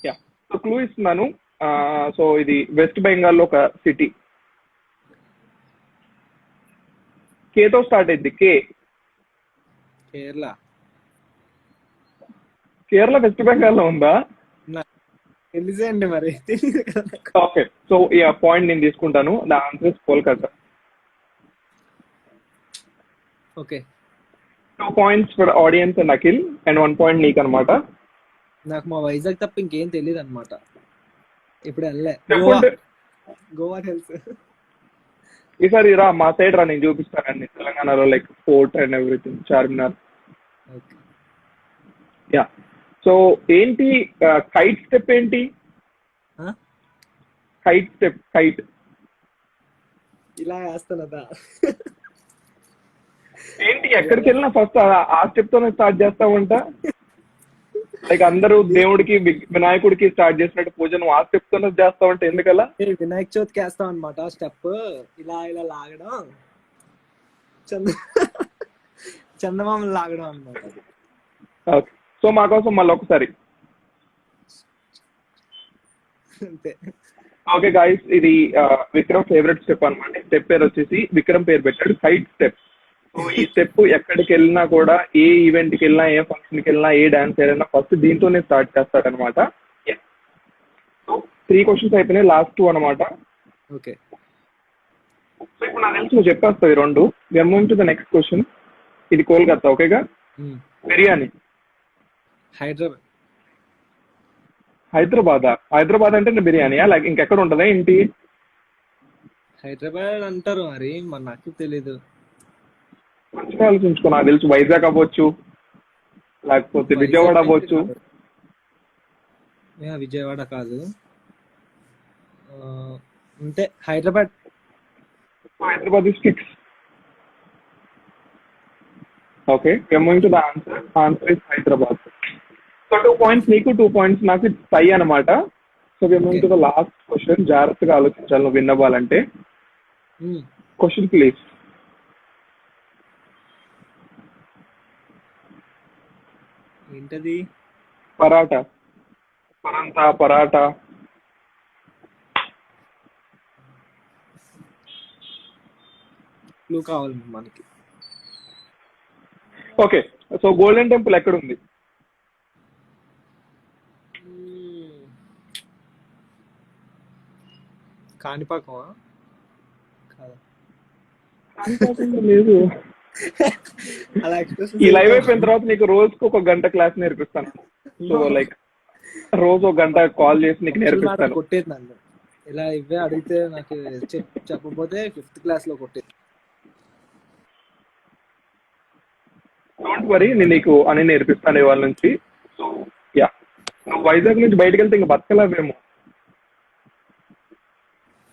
యా, సో క్లూ ఇస్తున్నాను. సో ఇది వెస్ట్ బెంగాల్ లో ఒక సిటీ. కేతో స్టార్ట్ అయింది. కే. కేరళ. కేరళ వెస్ట్ బెంగాల్ లో ఉందా? తెలిసేయండి మరి. ఓకే, సో ఈ పాయింట్ నేను తీసుకుంటాను. The answer is Kolkata. Okay, 2 points for audience and Akhil and 1 point నీకు అనమాట. నాకు మా వైజాగ్ తప్ప ఇంకేం తెలియదు అనమాట. ఇప్పుడు వెళ్ళే చెప్పండి. గోవా తెలుసు. ఈసారి రా మా సైడ్ రా, నేను చూపిస్తానండి తెలంగాణలో like fort and everything, Charminar. Yeah, so ఏంటి కైట్ స్టెప్ ఏంటి? కైట్ స్టెప్, కైట్ ఇలా వేస్తానదా? ఏంటి? ఎక్కడికి వెళ్ళినా ఫస్ట్ ఆ స్టెప్ తోనే స్టార్ట్ చేస్తామంట. లైక్ అందరూ దేవుడికి వినాయకుడికి స్టార్ట్ చేసినట్టు పూజ నువ్వు ఆ స్టెప్ తోనే చేస్తావంటే ఎందుకలా? వినాయక చవితికి వేస్తాం అనమాట స్టెప్. ఇలా ఇలా లాగడం, చందమామలు లాగడం అనమాట. ఓకే, సో మా కోసం మళ్ళీ ఒకసారి. అంతే. ఓకే గాయస్, ఇది విక్రమ్ ఫేవరెట్ స్టెప్ అనమాట. స్టెప్ పేరు వచ్చేసి విక్రమ్ పేరు పెట్టాడు కైట్ స్టెప్. సో ఈ స్టెప్ ఎక్కడికి వెళ్ళినా కూడా, ఏ ఈవెంట్ కి వెళ్ళినా, ఏ ఫంక్షన్ కి వెళ్ళినా, ఏ డాన్స్ వెళ్ళినా ఫస్ట్ దీంతోనే స్టార్ట్ చేస్తాడనమాట. సో 3 questions అయిపోయినాయి, లాస్ట్ 2 అనమాట. ఓకే, సో ఇప్పుడు నాకు తెలిసి నువ్వు చెప్పేస్తావు ఈ 2. We are moving to the next question. ఇది కోల్కతా. ఓకేగా? బిర్యానీ. హైదరాబాద్. హైదరాబాద్. హైదరాబాద్ అంటే బిర్యానీయా లైక్ ఇంకెక్కడ ఉంటుందా ఏంటి? హైదరాబాద్ అంటారు మరి నాకు తెలీదు. మంచిగా ఆలోచించుకో. నాకు తెలుసు వైజాగ్ అవ్వచ్చు, లేకపోతే విజయవాడ అవ్వచ్చు. విజయవాడ కాదు, అంటే Hyderabad. Hyderabad is fix. Okay, coming to the answer. Answer is Hyderabad. So 2 points నీకు, 2 పాయింట్స్ నాకు, టై అనమాట. So coming to the last question. జాగ్రత్తగా ఆలోచించాలి నువ్వు విన్ అవ్వాలంటే. Question please. ఏంటది? పరాటా. పరంతా పరాటా. క్లూ కావాలి మనకి. ఓకే, సో గోల్డెన్ టెంపుల్ ఎక్కడ ఉంది? కాణిపాకమా? కాదా? లేదు. అలా ఎక్స్ప్రెషన్ ఈ లైవ్ అయిపోయిన తర్వాత నీకు రోజుకు 1 గంట క్లాస్ నేర్పిస్తాను. సో లైక్ రోజు 1 గంట కాల్ చేసి నీకు నేర్పిస్తాను. కొట్టేది నన్ను ఇలా ఇవే అడిగితే నాకు చెప్పకపోతే 5th క్లాస్ లో కొట్టేది. డోంట్ వరీ, నేను నీకు అని నేర్పిస్తాను ఇవాళ నుంచి. సో యా, నువ్వు వైజాగ్ నుంచి బయటకు వెళ్తే ఇంకా బతకలేవేమో.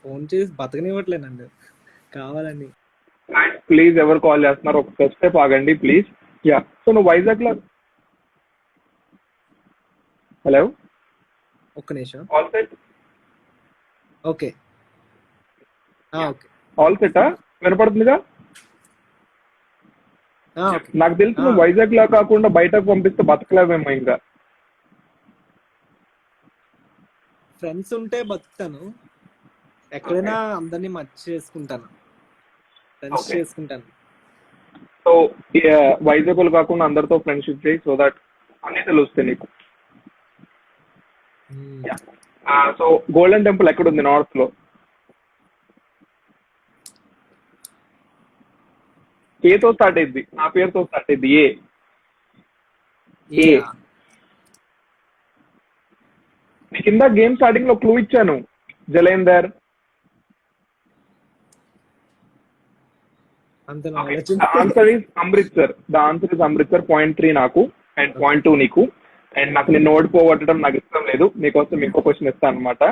ఫోన్ చేసి బతకనివ్వట్లేనండి కావాలని. ప్లీజ్ ఎవరు కాల్ చేస్తున్నారు ఒక స్టెప్ ఆగండి ప్లీజ్. యా, సో నువ్వు వైజాగ్ లో. హలో, ఒక్క నిమిషం. All set. Okay okay all సెటా? వినపడుతుందిగా? ఓకే. నాకు తెలుసు నువ్వు వైజాగ్ లా కాకుండా బయటకు పంపిస్తే బతకలేవేమో ఇంకా. ఫ్రెండ్స్ ఉంటే బతుకుతాను, ఎక్కడైనా అందరినీ మర్చి చేసుకుంటాను, ఫ్రెండ్స్ చేసుకుంటాను. సో వైజాగ్ లో కాకుండా అందరితో ఫ్రెండ్షిప్ చేయి, సో దట్ అన్ని తెలుస్తాయి నీకు. సో గోల్డెన్ టెంపుల్ ఎక్కడ ఉంది నార్త్ లో? ఏతో స్టార్ట్ అయింది, నా పేరుతో స్టార్ట్ అయింది. ఏ నీ కింద గేమ్ స్టార్టింగ్ లో క్లూ ఇచ్చాను, జలేందర్. అంత answer is Amritsar. The answer is Amritsar. 0.3 నాకు అండ్ 0.2 నీకు. అండ్ నాకు నిన్ను ఓడిపోగొట్టడం నాకు ఇష్టం లేదు. నీకోసం ఇంకో క్వశ్చన్ ఇస్తాను అనమాట.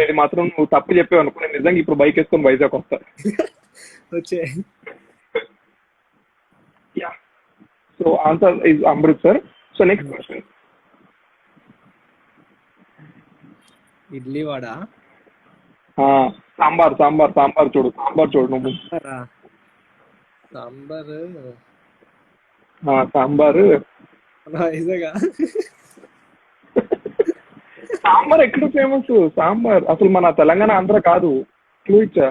ఇది మాత్రం నువ్వు తప్పు చెప్పావు అనుకో, నేను నిజంగా ఇప్పుడు బైక్ వేసుకొని వైజాగ్ వస్తా. వచ్చే. Yeah, so answer is Amritsar. So next question. Idli vada. Sambar sambar sambar చూడు, సాంబార్ చూడు నువ్వు. సాంబార్ సాంబార్ వైజాగా? సాంబార్ ఎక్కడ ఫేమస్? సాంబార్ అసలు మన తెలంగాణ ఆంధ్ర కాదు. క్లూ ఇచ్చా.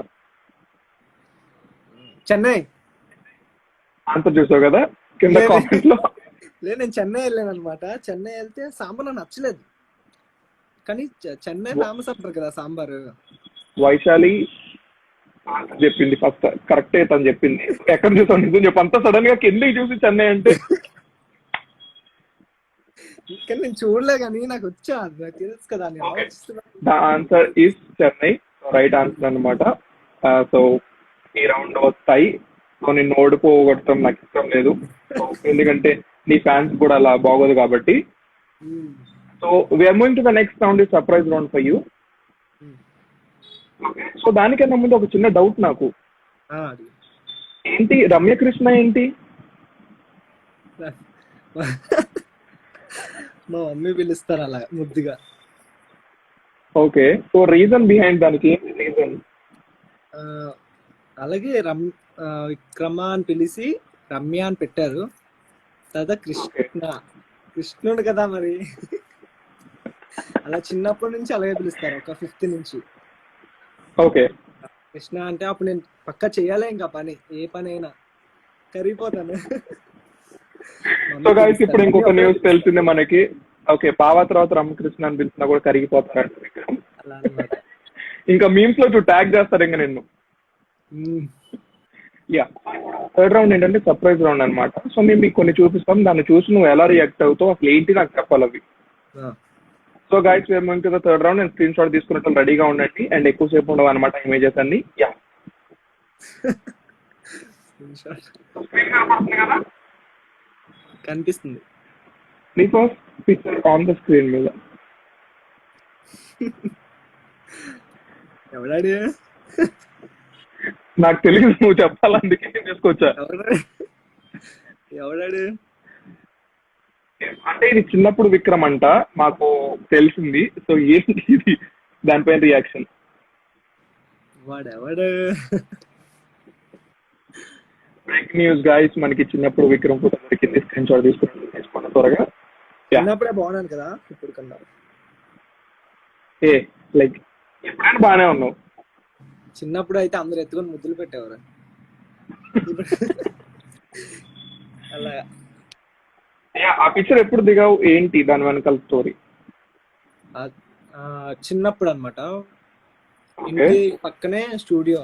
చెన్నై. ఆన్సర్ చూసావు కదా కింద కామెంట్ లో. లేదు, నేను చెన్నై వెళ్ళాను అనమాట. చెన్నై వెళ్తే సాంబార్ నాకు నచ్చలేదు, కానీ చెన్నై ఫేమస్ అంటారు కదా సాంబార్. వైశాలి చెప్పింది ఫస్ట్, కరెక్టే తను చెప్పింది. ఎక్కడ చూసావు నిజం చెప్పు. అంత సడన్ గా కిందకి చూసి చెన్నై అంటే. కానీ నేను చూడలే, కానీ నాకు వచ్చా, నాకు తెలుసు కదా. The answer is Chennai. Right answer అనమాట. సో ఈ రౌండ్ వస్తాయి. సో నిన్ను ఓడిపోగొట్టడం నాకు ఇష్టం లేదు, ఎందుకంటే నీ ఫ్యాన్స్ కూడా అలా బాగోదు కాబట్టి. So we're moving to the next round. Is surprise round for you. So దానికన్నా ముందు ఒక చిన్న డౌట్ నాకు. ఏంటి రమ్యకృష్ణ ఏంటి? మా మమ్మీ పిలుస్తారు అలా ముద్దుగా. ఓకే, సో రీజన్ బిహైండ్ దానికి ఏంటి రీజన్? అలాగే విక్రమ అని పిలిచి రమ్య అని పెట్టారు. తర్వాత కృష్ణుడు కదా మరి, అలా చిన్నప్పటి నుంచి అలాగే పిలుస్తారు, ఒక 5th నుంచి. ఓకే, కృష్ణ అంటే అప్పుడు నేను పక్కా చెయ్యాలి ఇంకా పని, ఏ పని అయినా కరిగిపోతాను. సో గైస్ ఇప్పుడు ఇంకొక న్యూస్ తెలిసిందే మనకి. ఓకే, పావా తర్వాత రామకృష్ణ అని పిలిచినా కూడా కరిగిపోతారంట. అలా అన్నమాట. ఇంకా మీమ్స్ లో ట్యాగ్ చేస్తారు ఇంకా నిన్ను. యా, థర్డ్ రౌండ్ ఏంటంటే సర్ప్రైజ్ రౌండ్ అనమాట. సో మేము మీకు కొన్ని చూపిస్తాం, దాన్ని చూసి నువ్వు ఎలా రియాక్ట్ అవుతావు అసలు ఏంటి నాకు చెప్పాలి అవి. So guys we're moving to the third round. And screen shot తీసుకున్నట్టు రెడీగా ఉండండి. అండ్ ఎక్కువసేపు ఉండవు అనమాట ఇమేజెస్ అన్ని. యా, కనిపిస్తుంది నీ first picture on the screen మీద. ఎవడాడు? నాకు తెలియదు, నువ్వు చెప్పాలి అందుకే నేను తీసుకొచ్చా. ఎవడాడు? అంటే ఇది చిన్నప్పుడు విక్రమ్ అంట, మాకు తెలిసింది. సో ఏంటి ఇది, దానిపైన రియాక్షన్. వాడెవడు? బ్రేక్ న్యూస్ గాయస్, మనకి చిన్నప్పుడు విక్రమ్ ఫోటో దొరికింది. స్క్రీన్ షాట్ తీసుకుని త్వరగా. చిన్నప్పుడే బాగున్నాను కదా ఇప్పుడు కన్నా. ఏ లైక్ ఎప్పుడైనా బాగానే ఉన్నావు. చిన్నప్పుడు అయితే అందరు ఎత్తుకొని ముద్దులు పెట్టేవారు. ఇప్పుడు అలా ఆ పిక్చర్ ఎప్పుడు దిగావు, ఏంటి దాని వెనకాల స్టోరీ? చిన్నప్పుడు అనమాట, ఇంటి పక్కనే స్టూడియో.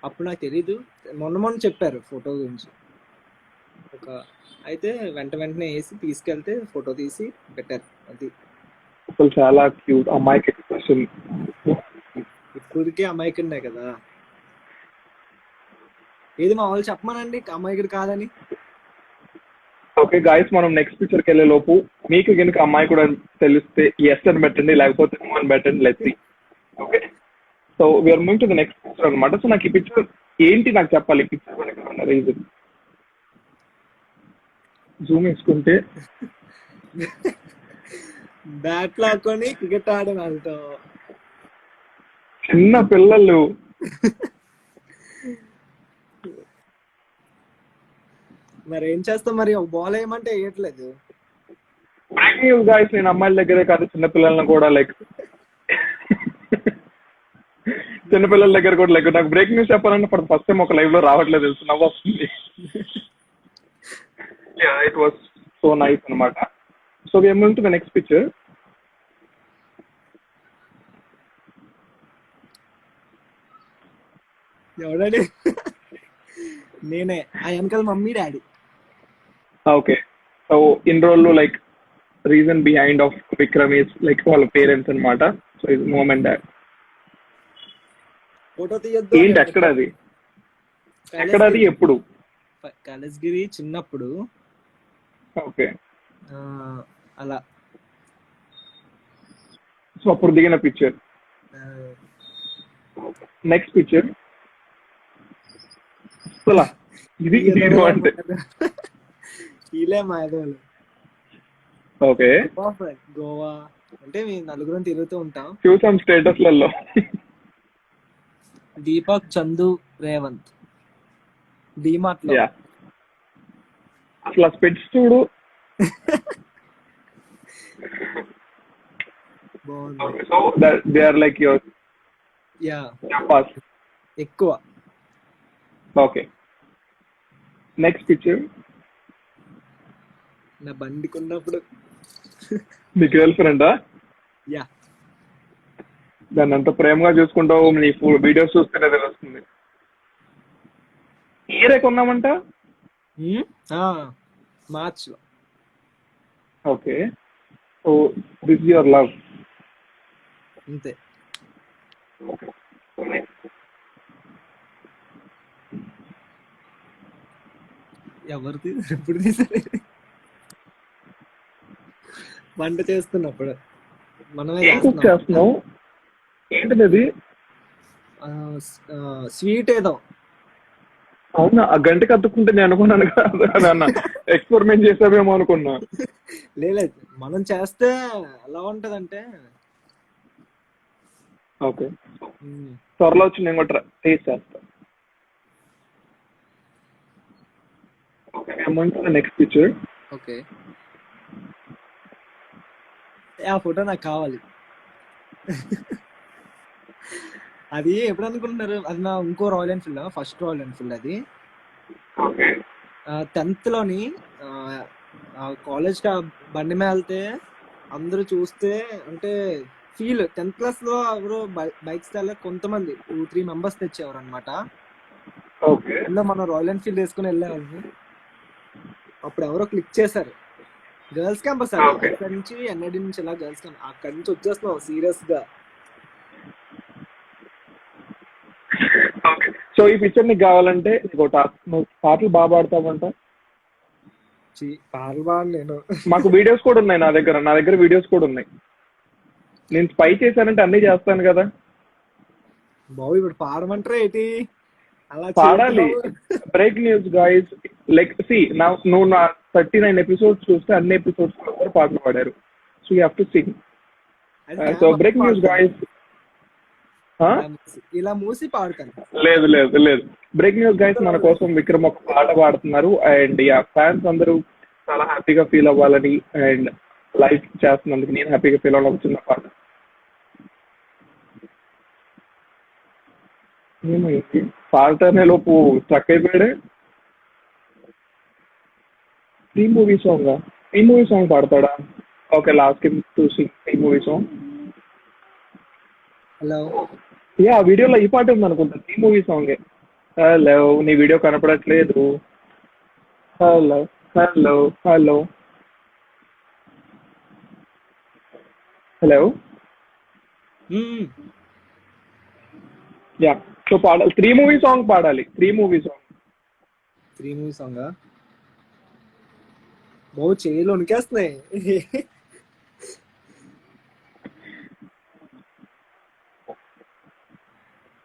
అప్పుడు నాకు తెలీదు, మొన్న చెప్పారు ఫోటో గురించి. అయితే వెంటనే వేసి తీసుకెళ్తే ఫోటో తీసి పెట్టారు. అది అసలు చాలా క్యూట్ అమ్మాయికి ఎక్స్ప్రెషన్. ఇప్పటికే అమాయకుడే కదా. ఏది మా వాళ్ళు చెప్పమనండి అమాయకుడు కాదని. ఓకే గాయస్, మనం నెక్స్ట్ పిక్చర్ కి వెళ్ళే లోపు మీకు కనుక అమ్మాయి కూడా తెలిస్తే ఎస్ అని పెట్టండి, లేకపోతే నో అని పెట్టండి. Let's see. Okay, so we're moving to the next picture అనమాట. సో నాకు ఈ పిక్చర్ ఏంటి నాకు చెప్పాలి, ఈ పిక్చర్ వెనక రీజన్. జూమ్ వేసుకుంటే బ్యాట్ లాక్కొని క్రికెట్ ఆడని వెళ్తాం. చిన్న పిల్లలు. మరి ఏం చేస్తాం, మరి ఒక బాల్ వేయమంటే వేయట్లేదు. బ్రేకింగ్ న్యూస్ గాయస్, నేను అమ్మాయిల దగ్గరే కాదు చిన్న పిల్లలను కూడా లైక్ చిన్నపిల్లల దగ్గర కూడా లైక్ నాకు బ్రేకింగ్ న్యూస్ చెప్పాలంటే ఫస్ట్ టైం ఒక లైవ్ లో రావట్లేదు, తెలుసు, నవ్వు వస్తుంది. ఇట్ వాస్ సో నైస్ అనమాట. So we're moving to the next picture. ఎవడాడి? నేనే. ఆ వెనకాల mummy daddy. Okay, so in రోజులు like reason behind of Vikram is like వాళ్ళ పేరెంట్స్ అనమాట. So is mum and dad. Photo తీయొద్దు. ఏంటి ఎక్కడది, ఎక్కడది, ఎప్పుడు? కైలాసగిరి చిన్నప్పుడు. ఓకే, అలా. సో అప్పుడు దిగిన పిక్చర్. నెక్స్ట్ పిక్చర్ ఇది అంటే ఇలే మా ఎదవలు. ఓకే, గోవా అంటే మేము నలుగురం తిరుగుతూ ఉంటాం. చూసాం స్టేటస్లలో. దీపక్, చందు, రేవంత్ డిమార్ట్ లో. అసలు స్పెట్స్ చూడు. బాగుంది. So they are like your ఎక్కువ. Okay, next picture. నా బండి కొన్నప్పుడు. మీ గర్ల్ ఫ్రెండా? యా. దాన్ని అంత ప్రేమగా చూసుకుంటావు, నీ వీడియోస్ చూస్తేనే తెలుస్తుంది. ఏరే కొన్నామంట మార్చ్ లో. Okay, so this your love. అంతే. ఎవరిది ఎప్పుడు తీసారు? వంట చేస్తున్నప్పుడు. మనమే చేస్తున్నావు. ఏంటది? స్వీట్ ఏదో. అవునా, ఆ గంటకి అతుక్కుంటే నేను అనుకున్నాను కదా, ఎక్స్పెరిమెంట్ చేసావేమో అనుకున్నా. లేదు, మనం చేస్తే ఎలా ఉంటదంటే. ఓకే, త్వరలో వచ్చి నేను కూడా టేస్ట్ చేస్తా. Next picture. ఓకే, ఆ ఫోటో నాకు కావాలి. అది ఎప్పుడు అనుకుంటున్నారు? అది నా ఇంకో royal Enfield, first royal Enfield అది. 10th లోని కాలేజ్ బండి మీద వెళ్తే అందరూ చూస్తే అంటే ఫీల్. 10th క్లాస్ లో ఎవరు బైక్స్ కొంతమంది 2-3 మెంబర్స్ తెచ్చేవారు అనమాట. అందులో మనం రాయల్ ఎన్ఫీల్డ్ వేసుకుని వెళ్ళేవాళ్ళని. అప్పుడు ఎవరో క్లిక్ చేశారు. గర్ల్స్ క్యాంపస్ అక్కడి నుంచి ఎన్ఐడి నుంచి ఇలా గర్ల్స్ క్యాంప్. అక్కడి నుంచి వచ్చేస్తున్నావు సీరియస్ గా. సో ఈ పిక్చర్ నీకు కావాలంటే నువ్వు పాటలు బాగా పాడతావంట. పాటలు పాడలేను. మాకు వీడియోస్ కూడా ఉన్నాయి, నా దగ్గర వీడియోస్ కూడా ఉన్నాయి. నేను స్పై చేశానంటే అన్ని చేస్తాను కదా బాబు. ఇప్పుడు పాడమంటారా ఏంటి? అలా పాడాలి. చేద్దాం. బ్రేక్ న్యూస్ గాయస్, లైక్ సి నా నువ్వు నా 39 ఎపిసోడ్స్ చూస్తే అన్ని ఎపిసోడ్స్ ఎవరు పాటలు పాడారు. So you have to sing. అది సో నేను బ్రేక్ న్యూస్ పాడతాను. గాయస్. ఇలా మూసి పాడతాను. లేదు లేదు లేదు, బ్రేక్ న్యూస్ గైస్ మన కోసం విక్రమ్ ఒక పాట పాడుతున్నారు. అండ్ యా, ఫ్యాన్స్ అందరూ చాలా హ్యాపీగా ఫీల్ అవ్వాలని అండ్ లైవ్ చేస్తున్నందుకు నేను హ్యాపీగా ఫీల్ అవ్వాలి. ఒక చిన్న పాట. ఏమైంది పాడతానే లోపు స్ట్రక్ అయిపోయాడే. ఈ మూవీ సాంగ్, ఈ మూవీ సాంగ్ పాడతాడా? ఓకే, లాస్ట్ టు సింగ్ ఈ మూవీ సాంగ్. హలో యా, వీడియోలో ఈ పాట ఉంది అనుకుంటా, ఈ మూవీ సాంగే. హలో, నీ వీడియో కనపడట్లేదు. Hello hello hello hello. Yeah, so పాడాలి. 3 మూవీ సాంగ్ పాడాలి. 3 మూవీ సాంగ్. 3 మూవీ సాంగ్ బాబు చేయిలు వణికేస్తున్నాయి.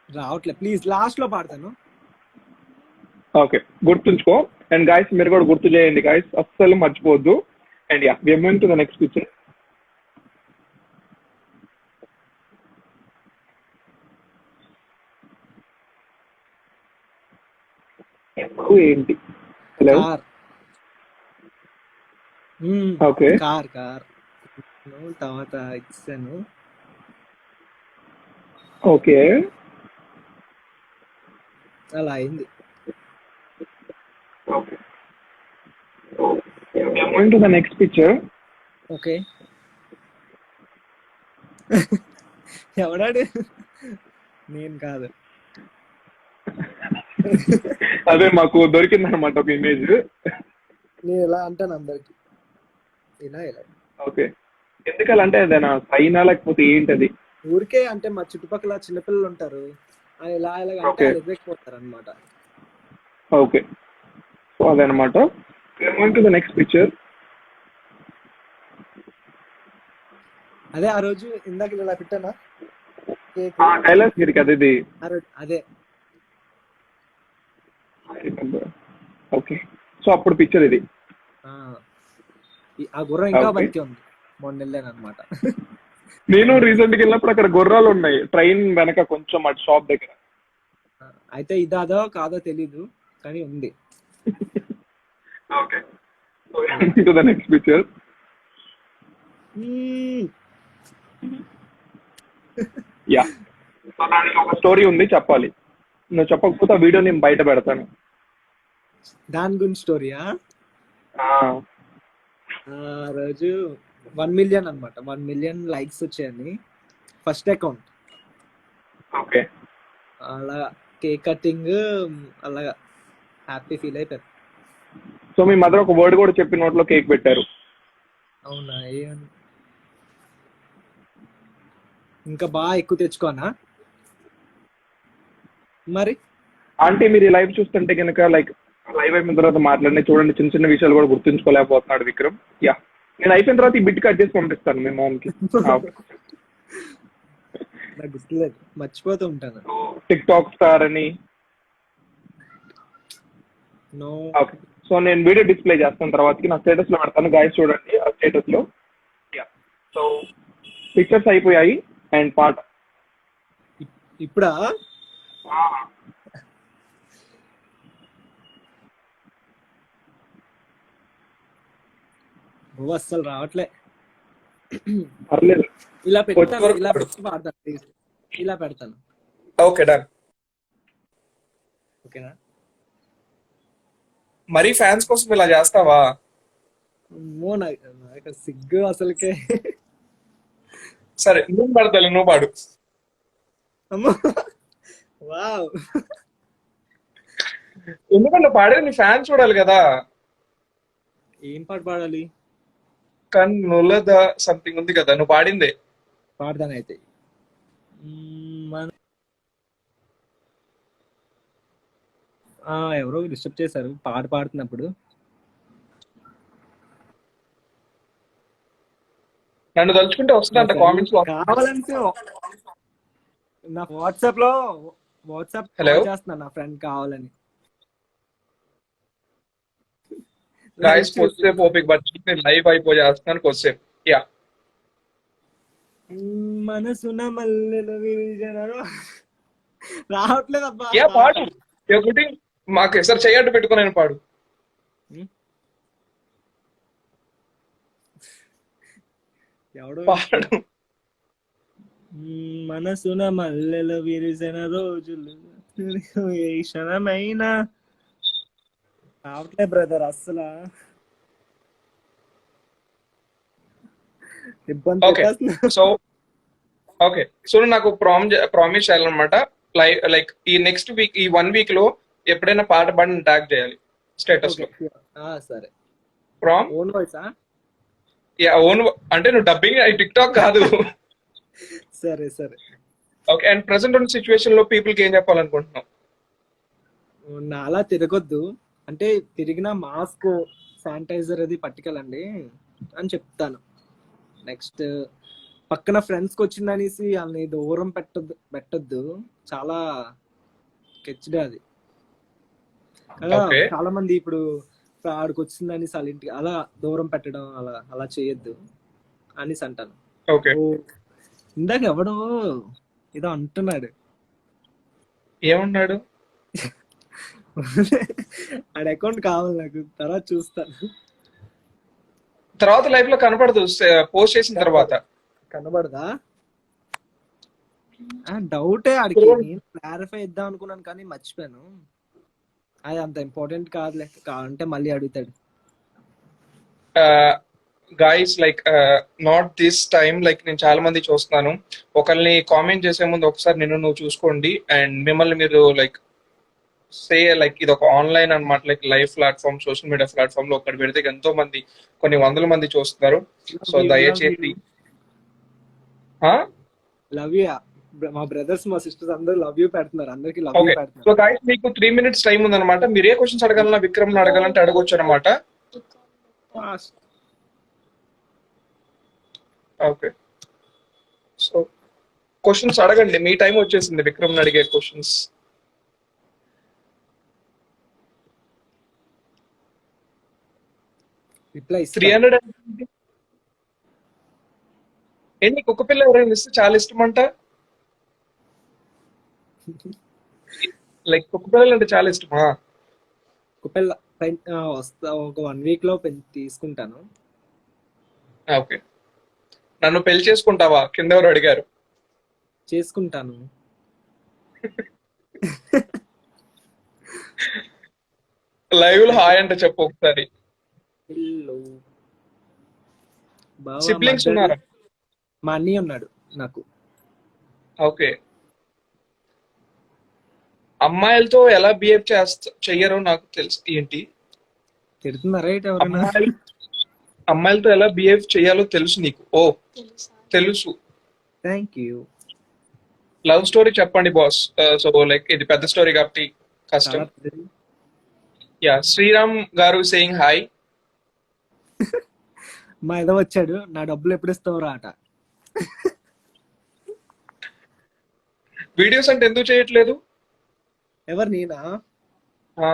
రావట్లే, ప్లీజ్ లాస్ట్ లో పాడతాను. ఓకే, గుర్తుంచుకో. అండ్ గాయస్ మీరు కూడా గుర్తు చేయండి గాయస్, అస్సలు మర్చిపోవద్దు. And yeah, we are moving to the next picture. ఏంటి? హలో. కార్. ఓకే. కార్ తర్వాత ఇచ్చాను. ఓకే, అలా అయింది. Okay, we are moving to the next picture. Okay. ఎవడాడు? నేను కాదు. అదే మాకు దొరికిందనమాట ఒక ఇమేజ్. నేను ఎలా అంటాను అందరికి, ఇలా ఓకే, ఎందుకలా అంటే అదేనా సైనా లేకపోతే ఏంటది? ఊరికే అంటే మా చుట్టుపక్కల చిన్నపిల్లలు ఉంటారు, ఇలా అంటే Okay. ఎదురెక్కిపోతారు అనమాట. ఓకే, సో అదనమాట. Moving to the next picture. అదే ఆ రోజు ఇందాక ఇలా పెట్టానా కేక్, కైలాస్ గిరి కదా ఇది. అదే. ఓకే, సో అప్పుడు పిక్చర్ ఇది. ఆ గుర్రం ఇంకా Okay. బతికే ఉంది, మొన్న వెళ్ళాను అనమాట. నేను రీసెంట్ గా వెళ్ళినప్పుడు అక్కడ గుర్రాలు ఉన్నాయి ట్రైన్ వెనక కొంచెం అటు షాప్ దగ్గర. అయితే ఇదాదో కాదో తెలీదు కానీ ఉంది. Okay, to the next picture. Yeah, so దానికి ఒక స్టోరీ ఉంది, చెప్పాలి. నువ్వు చెప్పకపోతే ఆ వీడియో నేను బయట పెడతాను. దాని గురించి స్టోరీయా? ఆ రోజు 1 మిలియన్ అనమాట, 1 మిలియన్ లైక్స్ వచ్చాయని ఫస్ట్ అకౌంట్. ఓకే, అలా కేక్ కటింగ్ అలాగా హ్యాపీ ఫీల్ అయిపోయారు. సో మీ మదర్ ఒక వర్డ్ కూడా చెప్పి నోట్లో కేక్ పెట్టారు. అవునా? ఏమని? ఇంకా బాగా ఎక్కువ తెచ్చుకోనా మరి? అంటే మీరు ఈ లైవ్ చూస్తుంటే కనుక లైక్ లైవ్ అయిపోయిన తర్వాత మాట్లాడిన చూడండి, చిన్న చిన్న విషయాలు కూడా గుర్తుంచుకోలేకపోతున్నాడు విక్రమ్. యా, నేను అయిపోయిన తర్వాత ఈ బిట్ కట్ చేసి పంపిస్తాను మీ మామ్కి. నాకు గుర్తులేదు, మర్చిపోతూ ఉంటాను. టిక్ టాక్ స్టార్ అని. నో. ఓకే, సో నేను వీడియో డిస్ప్లే చేస్తాను తర్వాతకి నా స్టేటస్ లో పెడతాను, గాయస్ చూడండి ఆ స్టేటస్ లో. యా, సో పిక్చర్స్ అయిపోయాయి అండ్ పాట. ఇప్పుడా? ఓ అస్సలు రావట్లే. పర్లేదు. ఇలా పెడతాను, వచ్చే ఇలా వరకు పెట్టి పాడతాను please. ఇలా పెడతాను. Okay done. ఓకేనా? మరి ఫ్యాన్స్ కోసం ఇలా చేస్తావా? అమ్మో, నాకు సిగ్గు అసలుకే. సరే నువ్వు పాడతాను, నువ్వు పాడు. అమ్మో, వావ్. ఎందుకంటే పాడేది నీ ఫ్యాన్స్ చూడాలి కదా. ఏం పాట పాడాలి? కన్నులద సంథింగ్ ఉంది కదా, నువ్వు పాడిందే. పాడతాను అయితే. ఎవరో డిస్టర్బ్ చేశారు పాట పాడుతున్నప్పుడు. నన్ను తలుచుకుంటే వస్తుందంట కామెంట్స్ లో. కావాలంటే నా వాట్సాప్ లో వాట్సాప్ హలో కాల్ చేస్తున్నాను నా ఫ్రెండ్ కావాలని. లైవ్ గాయస్, చూసి కొద్దిసేపు ఓపిక బట్టి నేను లైవ్ అయిపోయేస్తున్నాను కొద్దిసేపు. యా, మనసున మల్లెలు విరిజనరు రావట్లేదు అబ్బా యా పాట. పాడు. ఒకటి మాకు సార్ చెయ్యట్టు పెట్టుకుని పాడు. ఎవడో పాడు. మనసున మల్లెలు విరిసిన రోజులు ఏ క్షణమైనా రావట్లే బ్రదర్ అస్సలు. ఇబ్బంది ఓకే పెట్టేస్తున్నా. సో ఓకే సో నాకు ప్రామిస్ చేయాలన్నమాట. లైక్ ఈ నెక్స్ట్ వీక్, ఈ 1 వీక్ లో ఎప్పుడైనా పాట పాడిన ట్యాగ్ చేయాలి స్టేటస్ లో. సరే. ప్రామ్ ఓన్ వాయిసా? Yeah, own. అంటే నువ్వు డబ్బింగ్ టిక్ టాక్ కాదు. సరే సరే. ఓకే, అండ్ ప్రెసెంట్ ఉన్న సిచ్యువేషన్ లో పీపుల్ కి ఏం చెప్పాలనుకుంటున్నావు? నాలా తిరగొద్దు, అంటే తిరిగిన మాస్క్ శానిటైజర్ అది పట్టుకెళ్ళండి అని చెప్తాను. నెక్స్ట్ పక్కన ఫ్రెండ్స్ కి వచ్చిందనేసి వాళ్ళని దూరం పెట్టొద్దు. చాలా కెచ్చడే అది కదా. Okay. చాలా మంది ఇప్పుడు ఆడికి వచ్చిందని వాళ్ళ ఇంటికి అలా దూరం పెట్టడం అలా అలా చేయొద్దు అనేసి అంటాను. ఓకే, ఓ, ఇందాక ఎవడో ఏదో అంటున్నాడు. ఏమన్నాడు? ఆడ అకౌంట్ కావాలి నాకు, తర్వాత చూస్తాను. తర్వాత లైఫ్ లో కనపడదు పోస్ట్ చేసిన తర్వాత. కనబడదా? డౌటే ఆడికి. నేను క్లారిఫై ఇద్దాం అనుకున్నాను కానీ మర్చిపోయాను. అది అంత ఇంపార్టెంట్ కాదులే, కావాలంటే మళ్ళీ అడుగుతాడు. Guys, like not this time. Like నేను చాలా మంది చూస్తున్నాను. ఒకరిని కామెంట్ చేసే ముందు ఒకసారి నువ్వు చూసుకోండి, అండ్ మిమ్మల్ని మీరు లైక్ లైక్ ఇది ఒక ఆన్లైన్ అన్నమాట. Like live platform, social media platform లో ఒకటి పెడితే ఎంతో మంది, కొన్ని వందల మంది చూస్తున్నారు. సో దయచేసి లవ్ యూ. మా బ్రదర్స్ మా సిస్టర్స్ అందరూ లవ్ యూ పెడుతున్నారు, అందరికి లవ్ యూ ఓకే. సో పెడుతున్నారు. గాయస్, మీకు 3 minutes టైం ఉందన్నమాట. మీరు ఏ క్వశ్చన్స్ అడగాలన్నా విక్రమ్ అడగాలంటే అడగొచ్చు అనమాట. ఓకే, సో క్వశ్చన్స్ అడగండి. మీ టైం వచ్చేసింది విక్రమ్ అడిగే క్వశ్చన్స్. రిప్లై 300. ఏంటి, కుక్క పిల్ల ఎవరైనా ఇస్తే చాలా ఇష్టం అంట. లైక్ కుక్క పిల్లలు అంటే చాలా ఇష్టమా? కుపెల్ల వస్తా, ఒక 1 week లో తీసుకుంటాను. ఓకే, నన్ను పెళ్లి చేసుకుంటావా? కింద ఎవరు అడిగారు. చేసుకుంటాను. లైవ్ లో హాయ్ అంటే చెప్పు ఒకసారి. హలో బావా, సిబ్లింగ్స్ ఉన్నారా? మా అన్నయ్య ఉన్నాడు నాకు. ఓకే, అమ్మాయిలతో ఎలా బిహేవ్ చెయ్యరో నాకు తెలుసు. ఏంటి, తిడుతున్నారా ఏంటి ఎవరైనా? అమ్మాయిలతో ఎలా బిహేవ్ చేయాలో తెలుసు నీకు? ఓ, తెలుసు. Thank you. లవ్ స్టోరీ చెప్పండి బాస్. సో లైక్ ఇది పెద్ద స్టోరీ కాబట్టి కష్టం. యా, శ్రీరామ్ గారు సేయింగ్ హాయ్. మా ఏదో వచ్చాడు, నా డబ్బులు ఎప్పుడు ఇస్తావురా అట. వీడియోస్ అంటే ఎందుకు చేయట్లేదు? ఎవరు, నేనా? ఆ,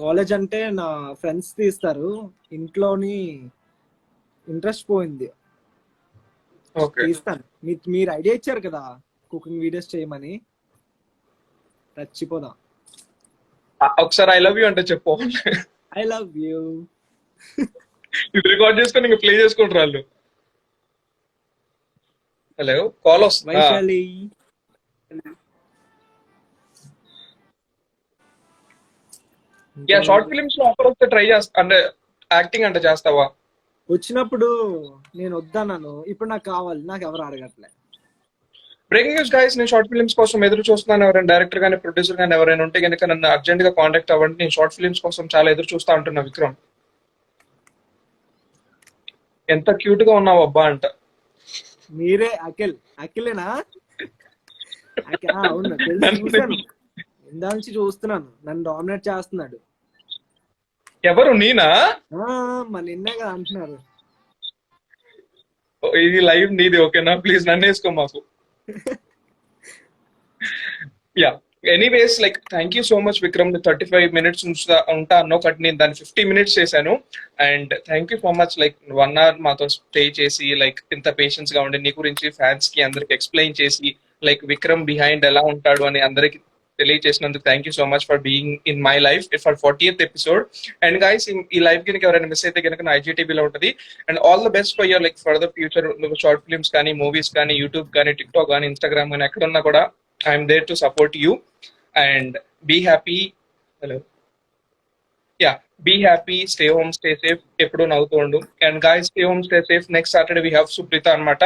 కాలేజ్ అంటే నా ఫ్రెండ్స్ తీస్తారు, ఇంట్లోని ఇంట్రెస్ట్ పోయింది. ఓకే. తీస్తాను. మీరు ఐడియా ఇచ్చారు కదా కుకింగ్ వీడియోస్ చేయమని, చచ్చిపోదాం. ఒకసారి ఐ లవ్ యూ అంటే చెప్పు. I love you. ఇది రికార్డ్ చేసుకొని ఇంకా ప్లే చేసుకుంటారు వాళ్ళు. హలో, కాల్ వస్తుంది. వైశాలి. యా, షార్ట్ ఫిలిమ్స్ లో ఆఫర్ వస్తే ట్రై చేస్తా. అంటే యాక్టింగ్ అంటే చేస్తావా? వచ్చినప్పుడు నేను వద్దన్నాను, ఇప్పుడు నాకు కావాలి, నాకు ఎవరు అడగట్లే. బ్రేకింగ్ న్యూస్ గైస్, నేను షార్ట్ ఫిల్మ్స్ కోసం ఎదురు చూస్తున్నాను. ఎవరైనా డైరెక్టర్ కానీ ప్రొడ్యూసర్ కానీ ఎవరైనా ఉంటే కనుక నన్ను అర్జెంట్ గా కాంటాక్ట్ అవ్వండి. నేను షార్ట్ ఫిల్మ్స్ కోసం చాలా ఎదురు చూస్తా అంటున్నా. విక్రమ్, ఎంత క్యూట్ గా ఉన్నావు అబ్బా అంట. మీరే అఖిలేనా? అవును, తెలుసు, చూసాను. ఇందా నుంచి చూస్తున్నాను, నన్ను డామినేట్ చేస్తున్నాడు. ఎవరు, నేనా? మా నిన్నే కదా అంటున్నారు. ఇది లైవ్ నీది, ఓకేనా? ప్లీజ్ నన్ను వేసుకో మాకు. Yeah anyways like thank you so much Vikram 35 minutes ఉంటా అన్న ఒకటి నేను దాన్ని 50 minutes చేశాను. And thank you so much like 1 hour మాతో స్టే చేసి లైక్ ఇంత పేషెన్స్ గా ఉండి నీ గురించి ఫ్యాన్స్ కి అందరికి ఎక్స్ప్లెయిన్ చేసి లైక్ విక్రమ్ బిహైండ్ ఎలా ఉంటాడు అని అందరికి తెలియజేసినందుకు thank you so much for being in my life for 40th episode. And guys ఈ లైఫ్ కనుక ఎవరైనా మిస్ అయితే కనుక నా ఐజీటీవీలో ఉంటుంది. And all the best for your like further future. నువ్వు షార్ట్ ఫిల్మ్స్ కానీ మూవీస్ కానీ యూట్యూబ్ కానీ టిక్టాక్ కానీ ఇన్స్టాగ్రామ్ కానీ ఎక్కడున్నా కూడా I'm there to support you. And be happy. Hello yeah be happy, stay home, stay safe, ఎప్పుడు నవ్వుతూ ఉండు. And guys stay home, stay safe. Next Saturday we have Supreetha అనమాట,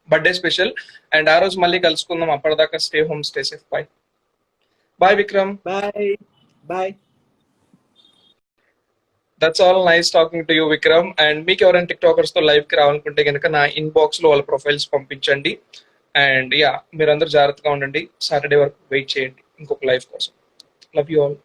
బర్త్డే స్పెషల్. అండ్ ఆ రోజు మళ్ళీ కలుసుకుందాం. అప్పటిదాకా స్టే హోమ్, స్టే సేఫ్. Bye bye Vikram. Bye bye. That's all. Nice talking to you Vikram. And మీకు ఎవరైనా టిక్టాకర్స్ తో లైవ్ కి రావాలనుకుంటే కనుక నా ఇన్బాక్స్ లో వాళ్ళ ప్రొఫైల్స్ పంపించండి. అండ్ యా మీరందరూ జాగ్రత్తగా ఉండండి. సాటర్డే వరకు వెయిట్ చేయండి ఇంకొక లైవ్ కోసం. Love you all.